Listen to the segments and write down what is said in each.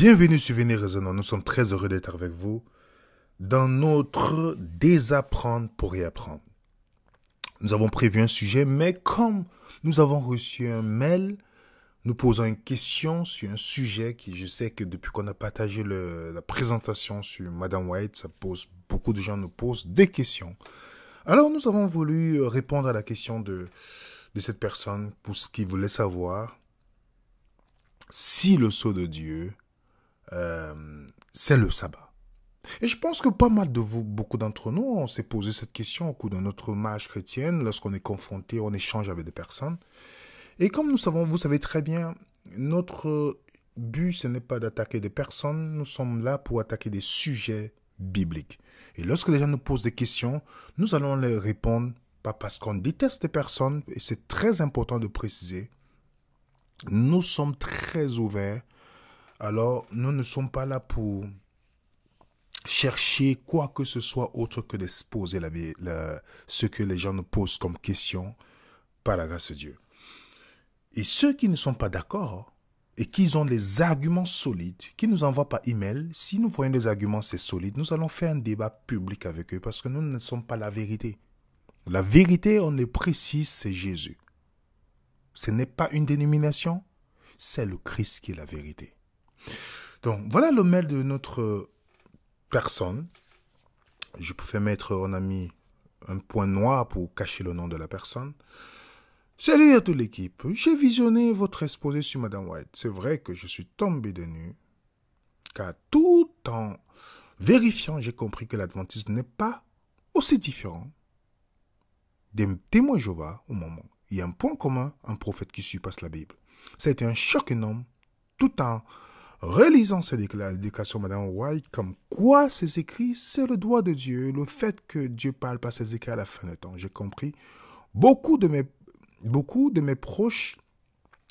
Bienvenue sur Venez Raisonnant. Nous sommes très heureux d'être avec vous dans notre désapprendre pour réapprendre. Nous avons prévu un sujet, mais comme nous avons reçu un mail, nous posons une question sur un sujet qui, je sais que depuis qu'on a partagé la présentation sur Madame White, beaucoup de gens nous posent des questions. Alors nous avons voulu répondre à la question de cette personne pour ce qu'il voulait savoir si le sceau de Dieu c'est le sabbat. Et je pense que pas mal de vous, beaucoup d'entre nous, on s'est posé cette question au cours de notre marche chrétienne, lorsqu'on est confronté, on échange avec des personnes. Et comme nous savons, vous savez très bien, notre but, ce n'est pas d'attaquer des personnes, nous sommes là pour attaquer des sujets bibliques. Et lorsque les gens nous posent des questions, nous allons les répondre, pas parce qu'on déteste les personnes, et c'est très important de préciser, nous sommes très ouverts. Alors, nous ne sommes pas là pour chercher quoi que ce soit autre que de se poser ce que les gens nous posent comme question par la grâce de Dieu. Et ceux qui ne sont pas d'accord et qui ont des arguments solides, qui nous envoient par email, si nous voyons des arguments c'est solide, nous allons faire un débat public avec eux parce que nous ne sommes pas la vérité. La vérité, on le précise, c'est Jésus. Ce n'est pas une dénomination, c'est le Christ qui est la vérité. Donc, voilà le mail de notre personne. Je pouvais mettre, on a mis un point noir pour cacher le nom de la personne. Salut à toute l'équipe. J'ai visionné votre exposé sur Madame White. C'est vrai que je suis tombé de nu, car tout en vérifiant, j'ai compris que l'adventisme n'est pas aussi différent des témoins Jéhovah au moment. Il y a un point commun, un prophète qui surpasse la Bible. Ça a été un choc énorme, tout en relisant ces déclarations de Madame White, comme quoi ces écrits, c'est le doigt de Dieu, le fait que Dieu parle par ses écrits à la fin du temps. J'ai compris. Beaucoup de mes proches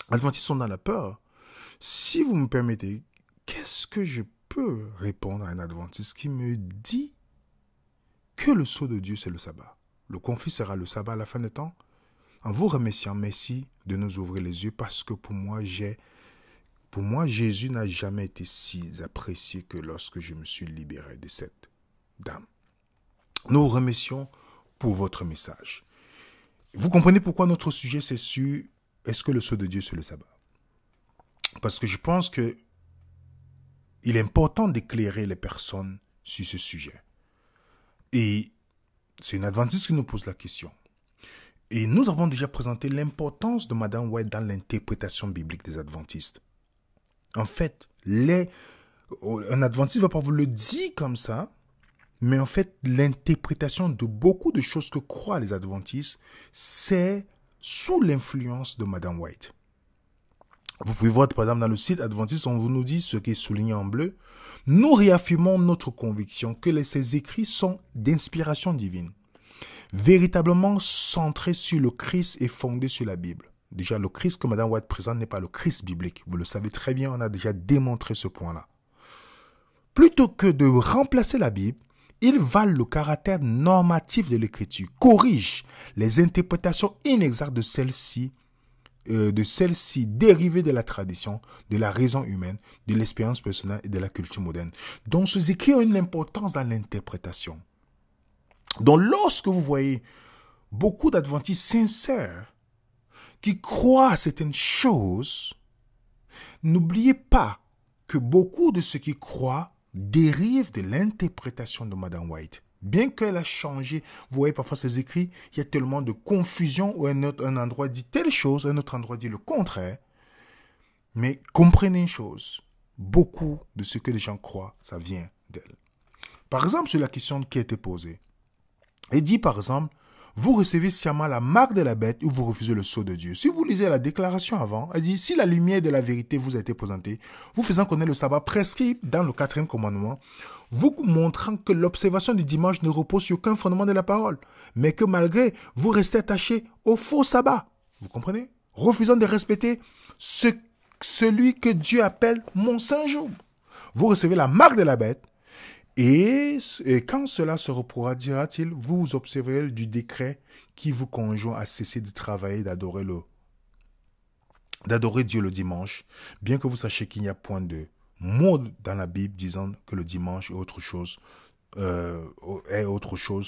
adventistes sont dans la peur. Si vous me permettez, qu'est-ce que je peux répondre à un adventiste qui me dit que le sceau de Dieu, c'est le sabbat? Le conflit sera le sabbat à la fin du temps? En vous remerciant, merci de nous ouvrir les yeux parce que pour moi, Jésus n'a jamais été si apprécié que lorsque je me suis libéré de cette dame. Nous vous remercions pour votre message. Vous comprenez pourquoi notre sujet, c'est sur est-ce que le sceau de Dieu, c'est le sabbat? Parce que je pense que il est important d'éclairer les personnes sur ce sujet. Et c'est une adventiste qui nous pose la question. Et nous avons déjà présenté l'importance de Madame White dans l'interprétation biblique des adventistes. En fait, un adventiste ne va pas vous le dire comme ça, mais en fait, l'interprétation de beaucoup de choses que croient les adventistes, c'est sous l'influence de Madame White. Vous pouvez voir, par exemple, dans le site adventiste, on nous dit ce qui est souligné en bleu. Nous réaffirmons notre conviction que ces écrits sont d'inspiration divine, véritablement centrés sur le Christ et fondés sur la Bible. Déjà, le Christ que Madame White présente n'est pas le Christ biblique. Vous le savez très bien, on a déjà démontré ce point-là. Plutôt que de remplacer la Bible, ils valent le caractère normatif de l'Écriture, corrigent les interprétations inexactes de celles-ci dérivées de la tradition, de la raison humaine, de l'expérience personnelle et de la culture moderne. Donc, ces écrits ont une importance dans l'interprétation. Donc, lorsque vous voyez beaucoup d'adventistes sincères qui croient à certaines choses, n'oubliez pas que beaucoup de ceux qui croient dérivent de l'interprétation de Madame White. Bien qu'elle a changé, vous voyez parfois ses écrits, il y a tellement de confusion où un endroit dit telle chose, un autre endroit dit le contraire. Mais comprenez une chose, beaucoup de ce que les gens croient, ça vient d'elle. Par exemple, sur la question qui a été posée, elle dit par exemple, vous recevez sciemment la marque de la bête ou vous refusez le sceau de Dieu. Si vous lisez la déclaration avant, elle dit, si la lumière de la vérité vous a été présentée, vous faisant connaître le sabbat prescrit dans le 4e commandement, vous montrant que l'observation du dimanche ne repose sur aucun fondement de la parole, mais que malgré, vous restez attaché au faux sabbat. Vous comprenez? Refusant de respecter celui que Dieu appelle mon saint jour. Vous recevez la marque de la bête, et quand cela se reproduira, dira-t-il, vous observerez du décret qui vous conjoint à cesser de travailler, d'adorer Dieu le dimanche, bien que vous sachiez qu'il n'y a point de mot dans la Bible disant que le dimanche est autre chose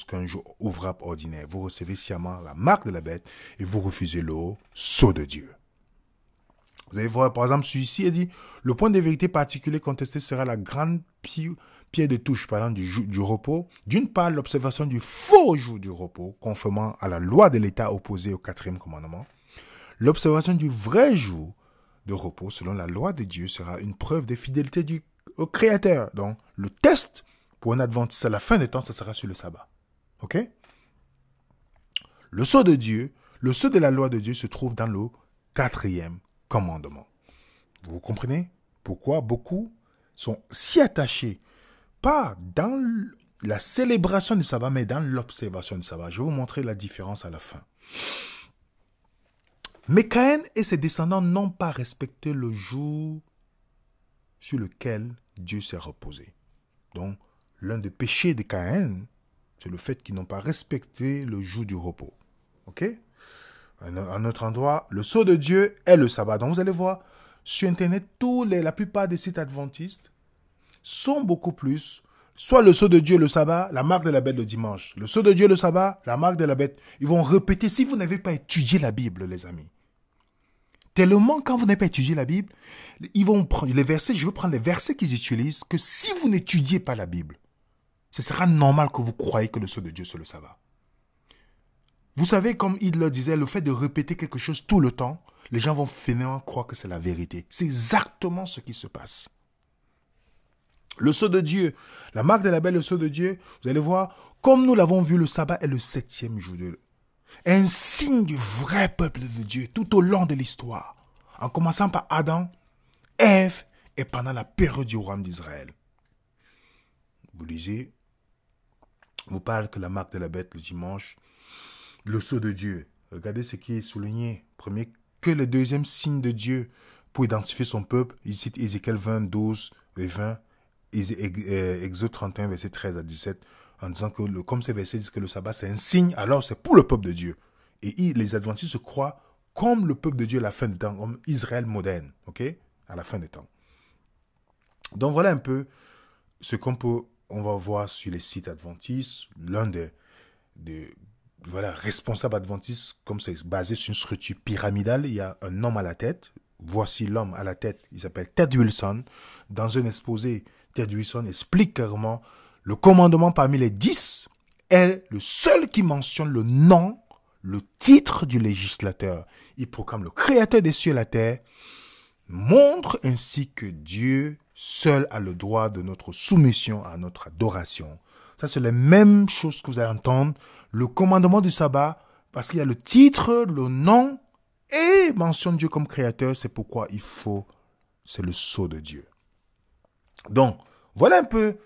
qu'un jour ouvrable ordinaire. Vous recevez sciemment la marque de la bête et vous refusez le sceau de Dieu. Vous allez voir, par exemple, celui-ci a dit, le point de vérité particulier contesté sera la grande pierre de touche, par exemple, du repos. D'une part, l'observation du faux jour du repos, conformément à la loi de l'État opposée au 4e commandement. L'observation du vrai jour de repos, selon la loi de Dieu, sera une preuve de fidélité au Créateur. Donc, le test pour un adventiste à la fin des temps, ça sera sur le sabbat. OK? Le sceau de Dieu, le sceau de la loi de Dieu se trouve dans le 4e commandement. Vous comprenez pourquoi beaucoup sont si attachés, pas dans la célébration du sabbat, mais dans l'observation du sabbat. Je vais vous montrer la différence à la fin. Mais Caïn et ses descendants n'ont pas respecté le jour sur lequel Dieu s'est reposé. Donc, l'un des péchés de Caïn, c'est le fait qu'ils n'ont pas respecté le jour du repos. OK? Un autre endroit, le sceau de Dieu est le sabbat. Donc, vous allez voir, sur Internet, la plupart des sites adventistes sont beaucoup plus, soit le sceau de Dieu, le sabbat, la marque de la bête le dimanche. Le sceau de Dieu, le sabbat, la marque de la bête. Ils vont répéter, si vous n'avez pas étudié la Bible, les amis. Tellement, quand vous n'avez pas étudié la Bible, ils vont prendre les versets, je vais prendre les versets qu'ils utilisent, que si vous n'étudiez pas la Bible, ce sera normal que vous croyez que le sceau de Dieu, c'est le sabbat. Vous savez, comme il le disait, le fait de répéter quelque chose tout le temps, les gens vont finalement croire que c'est la vérité. C'est exactement ce qui se passe. Le sceau de Dieu, la marque de la bête, le sceau de Dieu, vous allez voir, comme nous l'avons vu, le sabbat est le 7e jour un signe du vrai peuple de Dieu tout au long de l'histoire, en commençant par Adam, Ève et pendant la période du royaume d'Israël. Vous lisez, vous parlez que la marque de la bête le dimanche, le sceau de Dieu. Regardez ce qui est souligné. Premier, que le deuxième signe de Dieu pour identifier son peuple. Il cite Ézéchiel 20, 12 et 20, Exode 31, verset 13 à 17, en disant que, comme ces versets disent que le sabbat c'est un signe, alors c'est pour le peuple de Dieu. Et les adventistes se croient comme le peuple de Dieu à la fin des temps, comme Israël moderne, ok, à la fin des temps. Donc voilà un peu ce on va voir sur les sites adventistes. L'un des responsables adventistes, comme c'est basé sur une structure pyramidale, il y a un homme à la tête. Voici l'homme à la tête, il s'appelle Ted Wilson. Dans un exposé, Ted Wilson explique clairement le commandement parmi les 10 est le seul qui mentionne le nom, le titre du législateur. Il proclame le créateur des cieux et la terre, montre ainsi que Dieu seul a le droit de notre soumission à notre adoration. Ça, c'est la même chose que vous allez entendre. Le commandement du sabbat, parce qu'il y a le titre, le nom, et mentionne Dieu comme créateur, c'est pourquoi c'est le sceau de Dieu. Donc, voilà un peu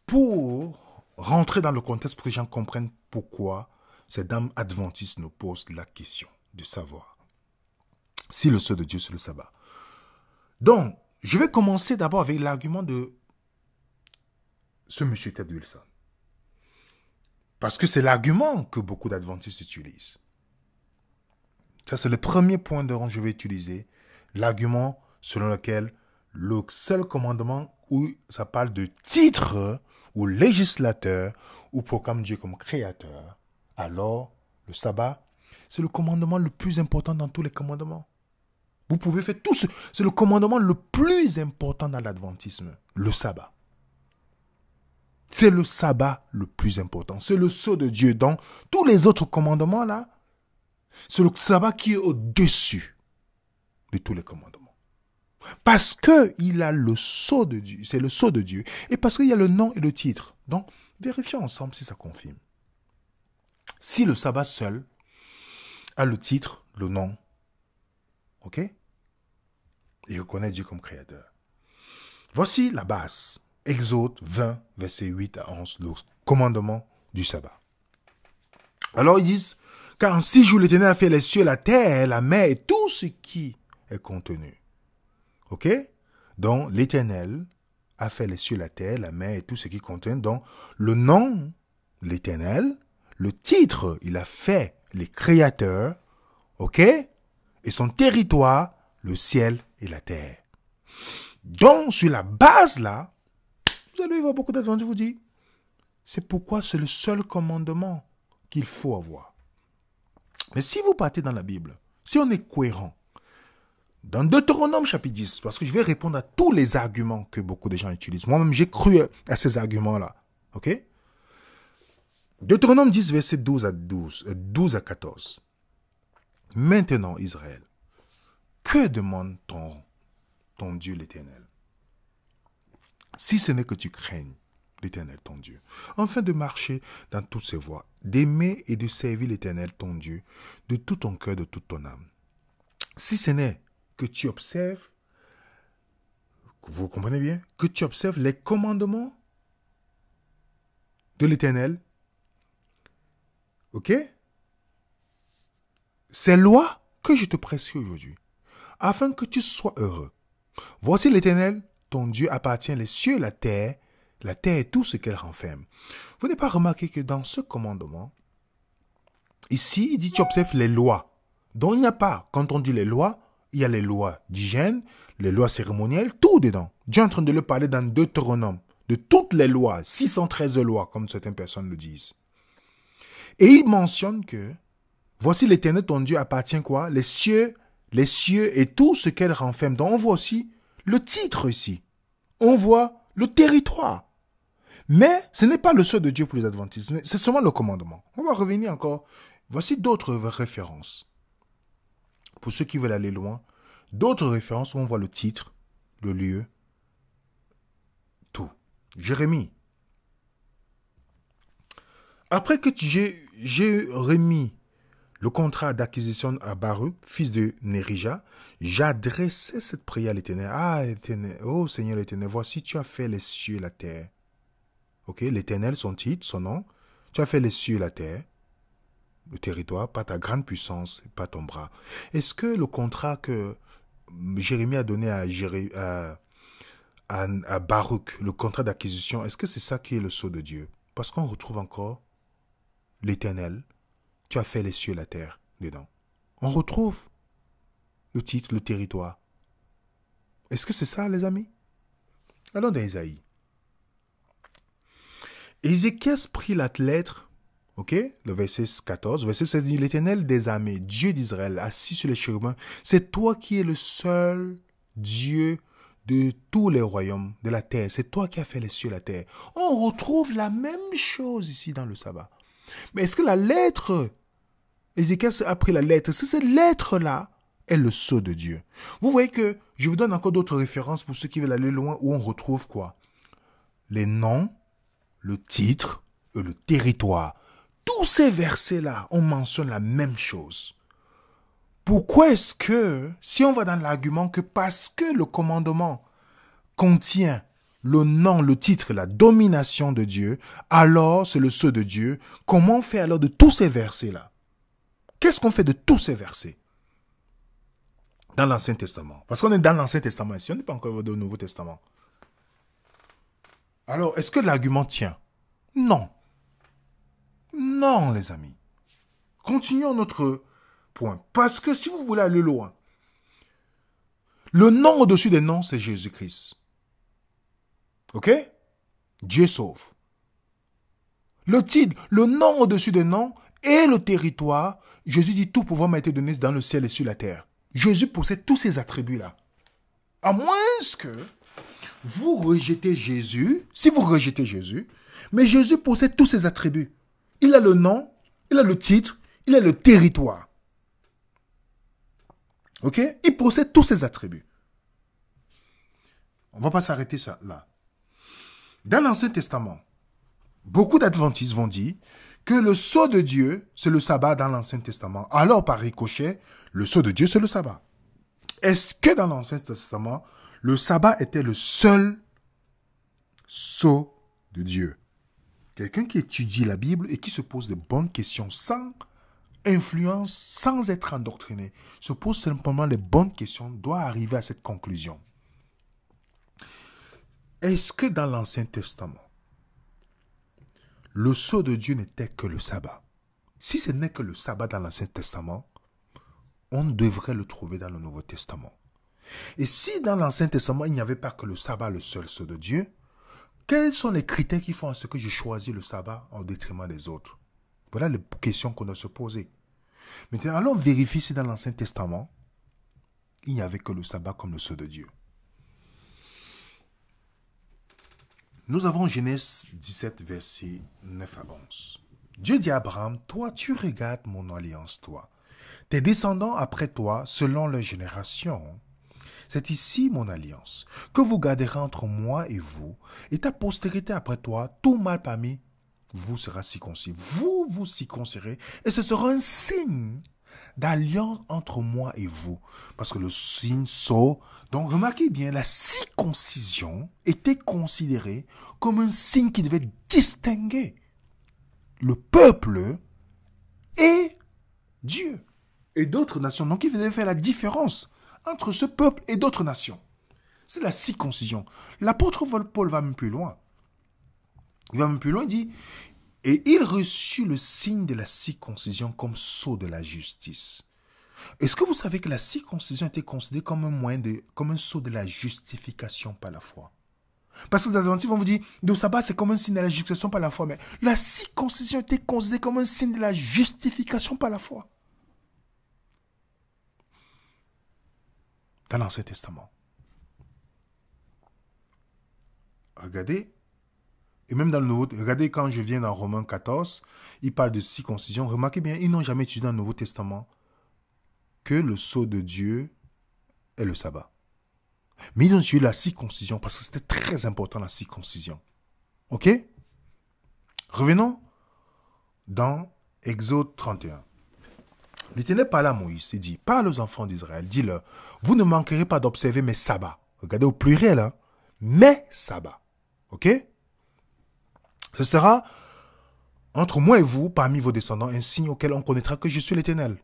pour rentrer dans le contexte pour que les gens comprennent pourquoi ces dames adventistes nous posent la question de savoir si le sceau de Dieu c'est le sabbat. Donc, je vais commencer d'abord avec l'argument de ce monsieur Ted Wilson. Parce que c'est l'argument que beaucoup d'adventistes utilisent. Ça, c'est le premier point dont je vais utiliser. L'argument selon lequel le seul commandement où ça parle de titre ou législateur ou proclame Dieu comme créateur, alors le sabbat, c'est le commandement le plus important dans tous les commandements. Vous pouvez faire tout ce... C'est le commandement le plus important dans l'adventisme, le sabbat. C'est le sabbat le plus important. C'est le sceau de Dieu. Dans tous les autres commandements, là, c'est le sabbat qui est au-dessus de tous les commandements. Parce qu'il a le sceau de Dieu. C'est le sceau de Dieu. Et parce qu'il y a le nom et le titre. Donc, vérifions ensemble si ça confirme. Si le sabbat seul a le titre, le nom, ok? Et reconnaît Dieu comme créateur. Voici la base. Exode 20, versets 8 à 11, le commandement du sabbat. Alors ils disent, car en 6 jours l'Éternel a fait les cieux, la terre, la mer et tout ce qui est contenu. Ok? Donc l'Éternel a fait les cieux, la terre, la mer et tout ce qui contient. Donc le nom, l'Éternel, le titre, il a fait les créateurs, ok? Et son territoire, le ciel et la terre. Donc, sur la base là, vous allez voir beaucoup d'adventistes vous dire, c'est pourquoi c'est le seul commandement qu'il faut avoir. Mais si vous partez dans la Bible, si on est cohérent, dans Deutéronome chapitre 10, parce que je vais répondre à tous les arguments que beaucoup de gens utilisent. Moi-même, j'ai cru à ces arguments-là. Ok? Deutéronome 10, verset 12 à 14. Maintenant, Israël, que demande ton Dieu l'Éternel? Si ce n'est que tu craignes l'Éternel, ton Dieu, afin de marcher dans toutes ses voies, d'aimer et de servir l'Éternel, ton Dieu, de tout ton cœur, de toute ton âme. Si ce n'est que tu observes, vous comprenez bien, que tu observes les commandements de l'Éternel, ok? Ces lois que je te prescris aujourd'hui, afin que tu sois heureux. Voici l'Éternel, ton Dieu appartient les cieux et la terre et tout ce qu'elle renferme. Vous n'avez pas remarqué que dans ce commandement, ici, il dit tu observes les lois. Donc il n'y a pas, quand on dit les lois, il y a les lois d'hygiène, les lois cérémonielles, tout dedans. Dieu est en train de le parler dans Deutéronome, de toutes les lois, 613 lois, comme certaines personnes le disent. Et il mentionne que, voici l'Éternel, ton Dieu appartient quoi? Les cieux et tout ce qu'elle renferme. Donc on voit aussi le titre ici. On voit le territoire. Mais ce n'est pas le seul de Dieu pour les adventistes, c'est seulement le commandement. On va revenir encore. Voici d'autres références. Pour ceux qui veulent aller loin, d'autres références où on voit le titre, le lieu, tout. Jérémie. Après que j'ai remis le contrat d'acquisition à Baruch, fils de Nérija, j'adressais cette prière à l'Éternel. Ah, Éternel, oh Seigneur l'Éternel, voici tu as fait les cieux et la terre. Ok, l'Éternel, son titre, son nom. Tu as fait les cieux et la terre, le territoire, par ta grande puissance, par ton bras. Est-ce que le contrat que Jérémie a donné à Baruch, le contrat d'acquisition, est-ce que c'est ça qui est le sceau de Dieu? Parce qu'on retrouve encore l'Éternel, tu as fait les cieux et la terre dedans. On retrouve le titre, le territoire. Est-ce que c'est ça, les amis? Allons dans Isaïe. Ézéchias prit la lettre, ok, le verset 14, verset 16 dit, l'Éternel des armées, Dieu d'Israël, assis sur les chérubins, c'est toi qui es le seul Dieu de tous les royaumes de la terre. C'est toi qui as fait les cieux et la terre. On retrouve la même chose ici dans le sabbat. Mais est-ce que la lettre, Ézéchias a pris la lettre, est-ce que cette lettre-là est le sceau de Dieu? Vous voyez que je vous donne encore d'autres références pour ceux qui veulent aller loin, où on retrouve quoi? Les noms, le titre et le territoire. Tous ces versets-là, on mentionne la même chose. Pourquoi est-ce que, si on va dans l'argument que parce que le commandement contient le nom, le titre, la domination de Dieu, alors c'est le sceau de Dieu, comment on fait alors de tous ces versets-là? Qu'est-ce qu'on fait de tous ces versets dans l'Ancien Testament? Parce qu'on est dans l'Ancien Testament ici, on n'est pas encore au Nouveau Testament. Alors, est-ce que l'argument tient? Non. Non, les amis. Continuons notre point. Parce que si vous voulez aller loin, le nom au-dessus des noms, c'est Jésus-Christ. Ok? Dieu sauve. Le titre, le nom au-dessus des noms et le territoire, Jésus dit tout pouvoir m'a été donné dans le ciel et sur la terre. Jésus possède tous ces attributs-là. À moins que vous rejetez Jésus, si vous rejetez Jésus, mais Jésus possède tous ces attributs. Il a le nom, il a le titre, il a le territoire. Ok? Il possède tous ces attributs. On ne va pas s'arrêter ça là. Dans l'Ancien Testament, beaucoup d'adventistes vont dire que le sceau de Dieu, c'est le sabbat dans l'Ancien Testament. Alors, par ricochet, le sceau de Dieu, c'est le sabbat. Est-ce que dans l'Ancien Testament, le sabbat était le seul sceau de Dieu? Quelqu'un qui étudie la Bible et qui se pose de bonnes questions sans influence, sans être endoctriné, se pose simplement les bonnes questions, doit arriver à cette conclusion. Est-ce que dans l'Ancien Testament, le sceau de Dieu n'était que le sabbat? Si ce n'est que le sabbat dans l'Ancien Testament, on devrait le trouver dans le Nouveau Testament. Et si dans l'Ancien Testament, il n'y avait pas que le sabbat, le seul sceau de Dieu, quels sont les critères qui font à ce que je choisis le sabbat au détriment des autres? Voilà les questions qu'on doit se poser. Maintenant, allons vérifier si dans l'Ancien Testament, il n'y avait que le sabbat comme le sceau de Dieu. Nous avons Genèse 17, versets 9 à 11. Dieu dit à Abraham, toi, tu regardes mon alliance, toi. Tes descendants après toi, selon leur génération. C'est ici mon alliance, que vous garderez entre moi et vous, et ta postérité après toi, tout mâle parmi vous sera circoncis. Vous vous circoncirez, et ce sera un signe d'alliance entre moi et vous. Parce que le signe sceau. Donc remarquez bien, la circoncision était considérée comme un signe qui devait distinguer le peuple et Dieu et d'autres nations. Donc il devait faire la différence entre ce peuple et d'autres nations. C'est la circoncision. L'apôtre Paul va même plus loin. Il va même plus loin, il dit, et il reçut le signe de la circoncision comme sceau de la justice. Est-ce que vous savez que la circoncision était considérée comme un moyen comme un sceau de la justification par la foi? Parce que dans l'Adventiste, on vous dit, le sabbat, c'est comme un signe de la justification par la foi. Mais la circoncision était considérée comme un signe de la justification par la foi. Dans l'Ancien Testament. Regardez. Et même dans le Nouveau, regardez quand je viens dans Romains 14, il parle de circoncision. Remarquez bien, ils n'ont jamais étudié dans le Nouveau Testament que le sceau de Dieu est le sabbat. Mais ils ont eu la circoncision parce que c'était très important la circoncision. Ok? Revenons dans Exode 31. L'Éternel parla à Moïse et dit, parle aux enfants d'Israël, dis-leur, vous ne manquerez pas d'observer mes sabbats. Regardez au pluriel, hein? Mes sabbats. Ok? Ce sera entre moi et vous, parmi vos descendants, un signe auquel on connaîtra que je suis l'Éternel.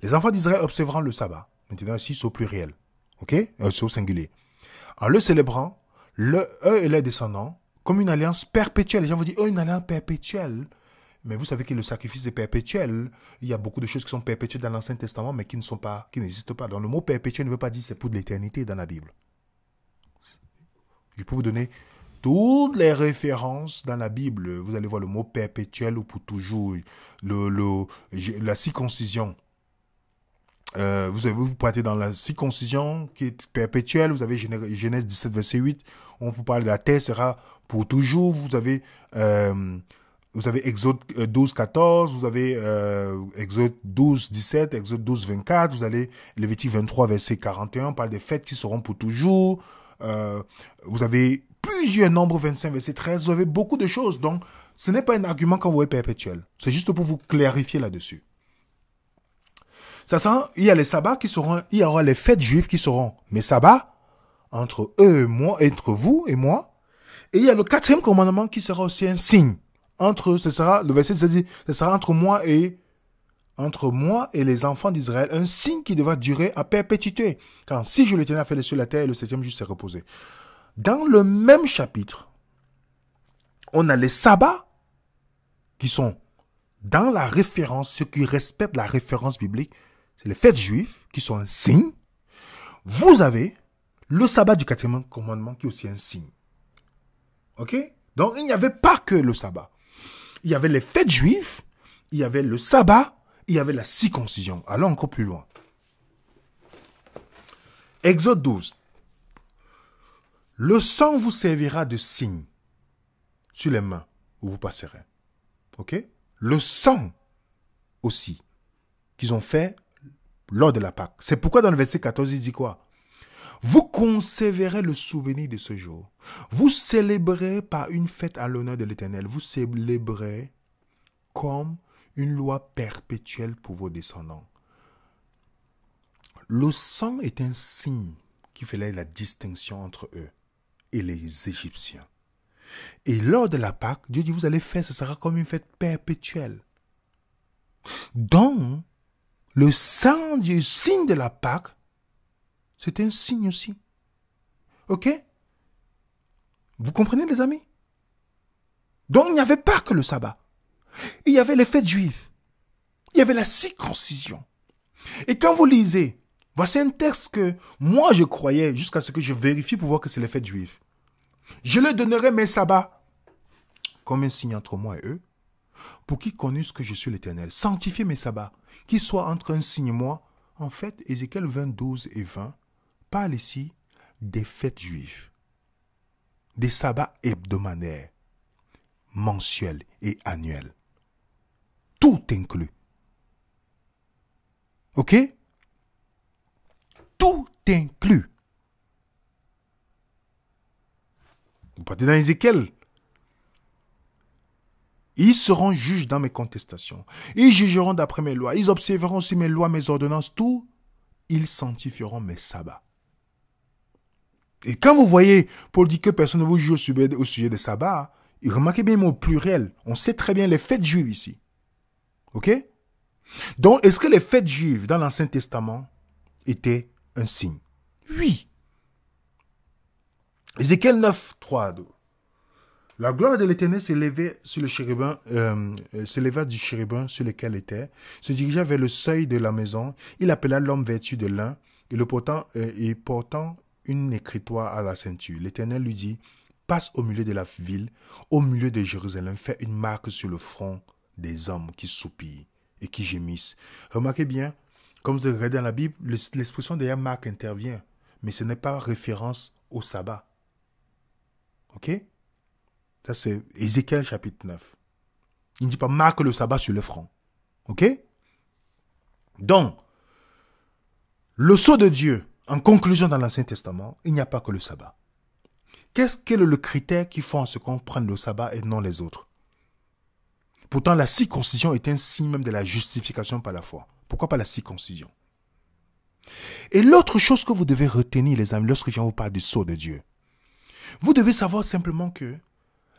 Les enfants d'Israël observeront le sabbat. Maintenant, ici, c'est au pluriel. Ok? C'est au singulier. En le célébrant, eux et leurs descendants, comme une alliance perpétuelle. Les gens vont dire, une alliance perpétuelle. Mais vous savez que le sacrifice est perpétuel. Il y a beaucoup de choses qui sont perpétuelles dans l'Ancien Testament, mais qui n'existent pas. Donc le mot perpétuel ne veut pas dire que c'est pour de l'éternité dans la Bible. Je peux vous donner toutes les références dans la Bible. Vous allez voir le mot perpétuel ou pour toujours. La circoncision. Vous partez dans la circoncision qui est perpétuelle. Vous avez Genèse 17, verset 8. On vous parle de la terre sera pour toujours. Vous avez Exode 12, 14. Vous avez Exode 12, 17. Exode 12, 24. Vous avez Lévitique 23, verset 41. On parle des fêtes qui seront pour toujours. Vous avez plusieurs nombres, 25, verset 13. Vous avez beaucoup de choses. Donc, ce n'est pas un argument quand vous voyez perpétuel. C'est juste pour vous clarifier là-dessus. Il y a les sabbats qui seront, il y aura les fêtes juives qui seront mes sabbats entre eux et moi, entre vous et moi. Et il y a le 4e commandement qui sera aussi un signe. Ce sera entre moi et les enfants d'Israël, un signe qui devra durer à perpétuité. Car si je l'Éternel a fait les cieux et la terre, et le 7e jour s'est reposé. Dans le même chapitre, on a les sabbats qui sont dans la référence, ceux qui respectent la référence biblique, c'est les fêtes juives qui sont un signe. Vous avez le sabbat du 4e commandement qui est aussi un signe. Ok? Donc il n'y avait pas que le sabbat. Il y avait les fêtes juives, il y avait le sabbat, il y avait la circoncision. Allons encore plus loin. Exode 12. Le sang vous servira de signe sur les mains où vous passerez. Ok? Le sang aussi qu'ils ont fait lors de la Pâque. C'est pourquoi dans le verset 14, il dit quoi? Vous conserverez le souvenir de ce jour. Vous célébrez par une fête à l'honneur de l'Éternel. Vous célébrez comme une loi perpétuelle pour vos descendants. Le sang est un signe qui faisait la distinction entre eux et les Égyptiens. Et lors de la Pâque, Dieu dit, vous allez faire, ce sera comme une fête perpétuelle. Donc, le sang du signe de la Pâque, c'est un signe aussi. Ok? Vous comprenez, les amis? Donc, il n'y avait pas que le sabbat. Il y avait les fêtes juives. Il y avait la circoncision. Et quand vous lisez Voici un texte que moi je croyais jusqu'à ce que je vérifie pour voir que c'est les fêtes juives. Je leur donnerai mes sabbats comme un signe entre moi et eux, pour qu'ils connaissent que je suis l'Éternel. Sanctifiez mes sabbats, qu'ils soient entre un signe et moi. En fait, Ézéchiel 20, 12 et 20 parle ici des fêtes juives, des sabbats hebdomadaires, mensuels et annuels. Tout inclus. Ok? Tout inclus. Vous partez dans Ézéchiel. Ils seront juges dans mes contestations. Ils jugeront d'après mes lois. Ils observeront aussi mes lois, mes ordonnances, tout. Ils sanctifieront mes sabbats. Et quand vous voyez, Paul dit que personne ne vous juge au sujet des sabbats, remarquez bien au pluriel. On sait très bien les fêtes juives ici. Ok? Donc, est-ce que les fêtes juives dans l'Ancien Testament étaient un signe? Oui. Ézéchiel 9, 3. La gloire de l'Éternel s'élevait sur le chérubin, s'éleva du chérubin sur lequel était, se dirigea vers le seuil de la maison. Il appela l'homme vêtu de lin et portant une écritoire à la ceinture. L'Éternel lui dit, passe au milieu de la ville, au milieu de Jérusalem, fais une marque sur le front des hommes qui soupirent et qui gémissent. Remarquez bien, comme vous regardez dans la Bible, l'expression de marque intervient, mais ce n'est pas référence au sabbat. Ok? Ça, c'est Ézéchiel chapitre 9. Il ne dit pas marque le sabbat sur le front. Ok? Donc, le sceau de Dieu, en conclusion dans l'Ancien Testament, il n'y a pas que le sabbat. Quel est le critère qui fait en ce qu'on prenne le sabbat et non les autres? Pourtant, la circoncision est un signe même de la justification par la foi. Pourquoi pas la circoncision? Et l'autre chose que vous devez retenir, les amis, lorsque je vous parle du sceau de Dieu, vous devez savoir simplement que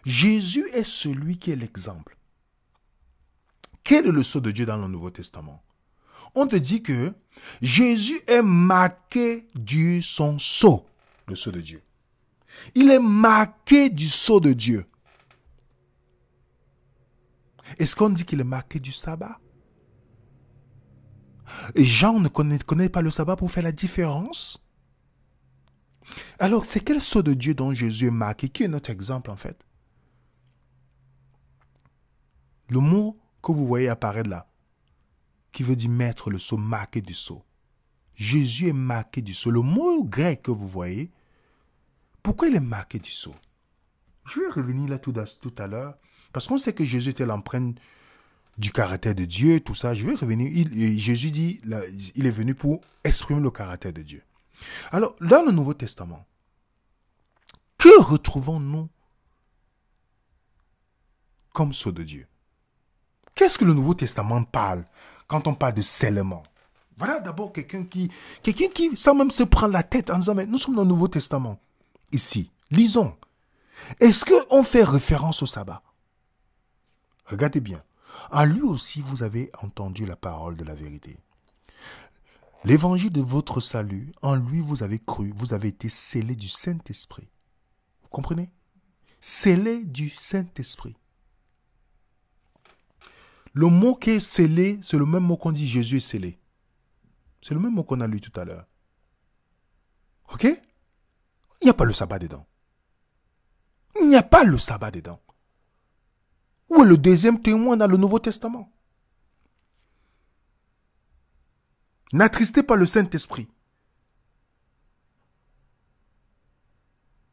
Jésus est celui qui est l'exemple. Quel est le sceau de Dieu dans le Nouveau Testament? On te dit que Jésus est marqué du son sceau, le sceau de Dieu. Il est marqué du sceau de Dieu. Est-ce qu'on dit qu'il est marqué du sabbat? Et Jean ne connaît pas le sabbat pour faire la différence. Alors, c'est quel sceau de Dieu dont Jésus est marqué? Qui est notre exemple en fait? Le mot que vous voyez apparaître là, qui veut dire mettre le sceau, marqué du sceau. Jésus est marqué du sceau. Le mot grec que vous voyez, pourquoi il est marqué du sceau? Je vais revenir là tout à l'heure, parce qu'on sait que Jésus était l'empreinte du caractère de Dieu, tout ça. Je vais revenir. Jésus dit, il est venu pour exprimer le caractère de Dieu. Alors, dans le Nouveau Testament, que retrouvons-nous comme sceau de Dieu? Qu'est-ce que le Nouveau Testament parle quand on parle de scellement? Voilà d'abord quelqu'un qui, sans même se prendre la tête en disant, mais nous sommes dans le Nouveau Testament. Ici, lisons. Est-ce qu'on fait référence au sabbat? Regardez bien. En lui aussi, vous avez entendu la parole de la vérité. L'évangile de votre salut, en lui vous avez cru, vous avez été scellés du Saint-Esprit. Vous comprenez? Scellés du Saint-Esprit. Le mot qui est scellé, c'est le même mot qu'on dit Jésus est scellé. C'est le même mot qu'on a lu tout à l'heure. Ok? Il n'y a pas le sabbat dedans. Il n'y a pas le sabbat dedans. Où est le deuxième témoin dans le Nouveau Testament? N'attristez pas le Saint-Esprit,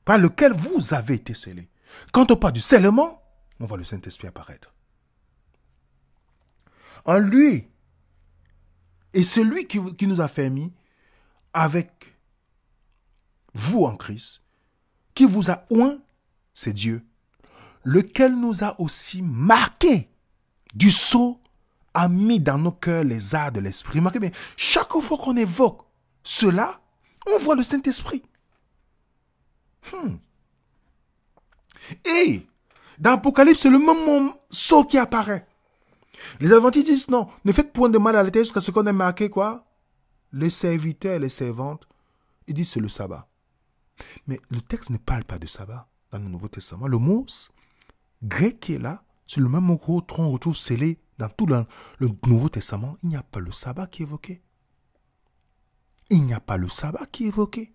par lequel vous avez été scellés. Quand on parle du scellement, on voit le Saint-Esprit apparaître. En lui, et celui qui nous a fait mis avec vous en Christ, qui vous a oint, c'est Dieu, lequel nous a aussi marqué du sceau, a mis dans nos cœurs les arts de l'esprit. Remarquez bien, chaque fois qu'on évoque cela, on voit le Saint-Esprit. Et dans l'Apocalypse, c'est le même sceau qui apparaît. Les adventistes disent non, ne faites point de mal à la terre jusqu'à ce qu'on ait marqué quoi? Les serviteurs et les servantes. Ils disent c'est le sabbat. Mais le texte ne parle pas de sabbat dans le Nouveau Testament. Le mot grec qui est là, c'est le même mot qu'on retrouve scellé dans tout le Nouveau Testament. Il n'y a pas le sabbat qui est évoqué. il n'y a pas le sabbat qui est évoqué.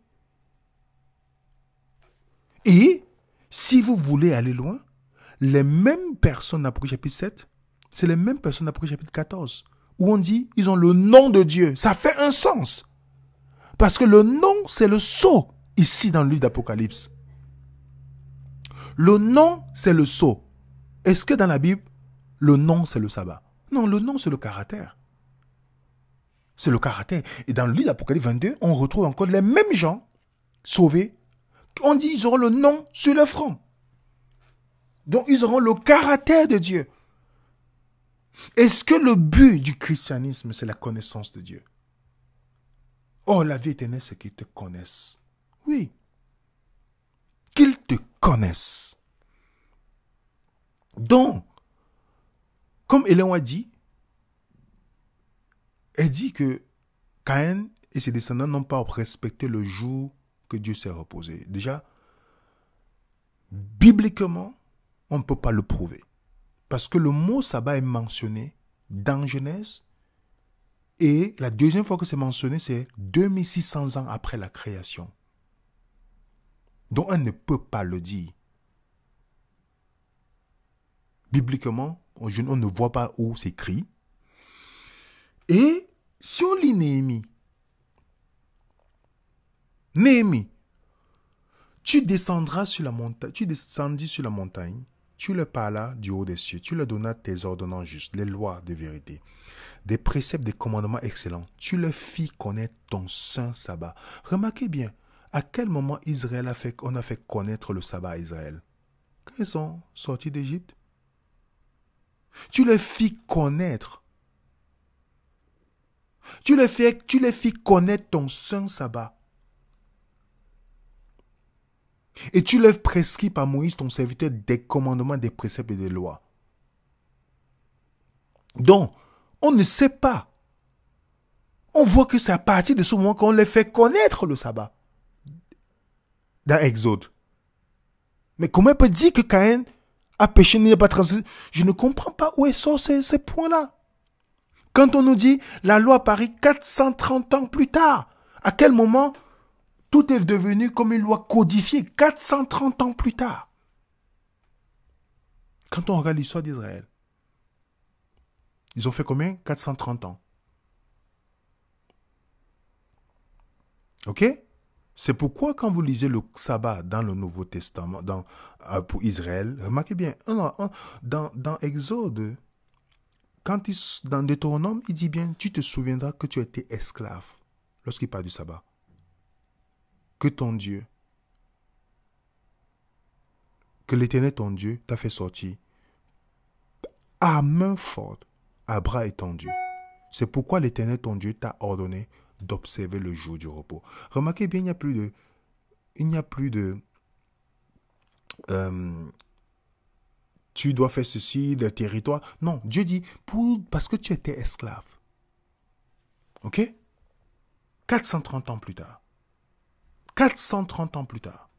Et si vous voulez aller loin, les mêmes personnes d'Apocalypse chapitre 7, c'est les mêmes personnes d'Apocalypse chapitre 14, où on dit, ils ont le nom de Dieu. Ça fait un sens. Parce que le nom, c'est le sceau, ici dans le livre d'Apocalypse. Le nom, c'est le sceau. Est-ce que dans la Bible, le nom, c'est le sabbat? Non, le nom, c'est le caractère. C'est le caractère. Et dans le livre d'Apocalypse 22, on retrouve encore les mêmes gens sauvés. On dit ils auront le nom sur le front. Donc, ils auront le caractère de Dieu. Est-ce que le but du christianisme, c'est la connaissance de Dieu? Oh, la vie éternelle, c'est qu'ils te connaissent. Oui. Qu'ils te connaissent. Donc, comme Hélène a dit, elle dit que Caïn et ses descendants n'ont pas respecté le jour que Dieu s'est reposé. Déjà, bibliquement, on ne peut pas le prouver. Parce que le mot sabbat est mentionné dans Genèse. Et la deuxième fois que c'est mentionné, c'est 2600 ans après la création. Donc on ne peut pas le dire. Bibliquement, on ne voit pas où c'est écrit. Et si on lit Néhémie, tu descendras sur la montagne, tu descendis sur la montagne, tu leur parlas du haut des cieux, tu leur donnas tes ordonnances justes, les lois de vérité, des préceptes, des commandements excellents. Tu leur fis connaître ton saint sabbat. Remarquez bien, à quel moment on a fait connaître le sabbat à Israël? Quand ils sont sortis d'Égypte. Tu leur fis connaître. Tu leur fis connaître ton saint sabbat. Et tu leur prescris par Moïse, ton serviteur, des commandements, des préceptes et des lois. Donc, on ne sait pas. On voit que c'est à partir de ce moment qu'on les fait connaître le sabbat. Dans Exode. Mais comment on peut dire que Caïn a péché, n'est pas transgressé? Je ne comprends pas où est sort ces points-là. Quand on nous dit la loi apparaît 430 ans plus tard, à quel moment tout est devenu comme une loi codifiée 430 ans plus tard? Quand on regarde l'histoire d'Israël, ils ont fait combien? 430 ans. Ok? C'est pourquoi quand vous lisez le sabbat dans le Nouveau Testament, pour Israël, remarquez bien, dans Exode, dans Deutéronome, il dit bien, tu te souviendras que tu as été esclave lorsqu'il parle du sabbat. Que ton Dieu, que l'Éternel ton Dieu t'a fait sortir à main forte, à bras étendus. C'est pourquoi l'Éternel ton Dieu t'a ordonné d'observer le jour du repos. Remarquez bien, il n'y a plus de tu dois faire ceci, le territoire. Non, Dieu dit, parce que tu étais esclave. Ok? 430 ans plus tard. 430 ans plus tard.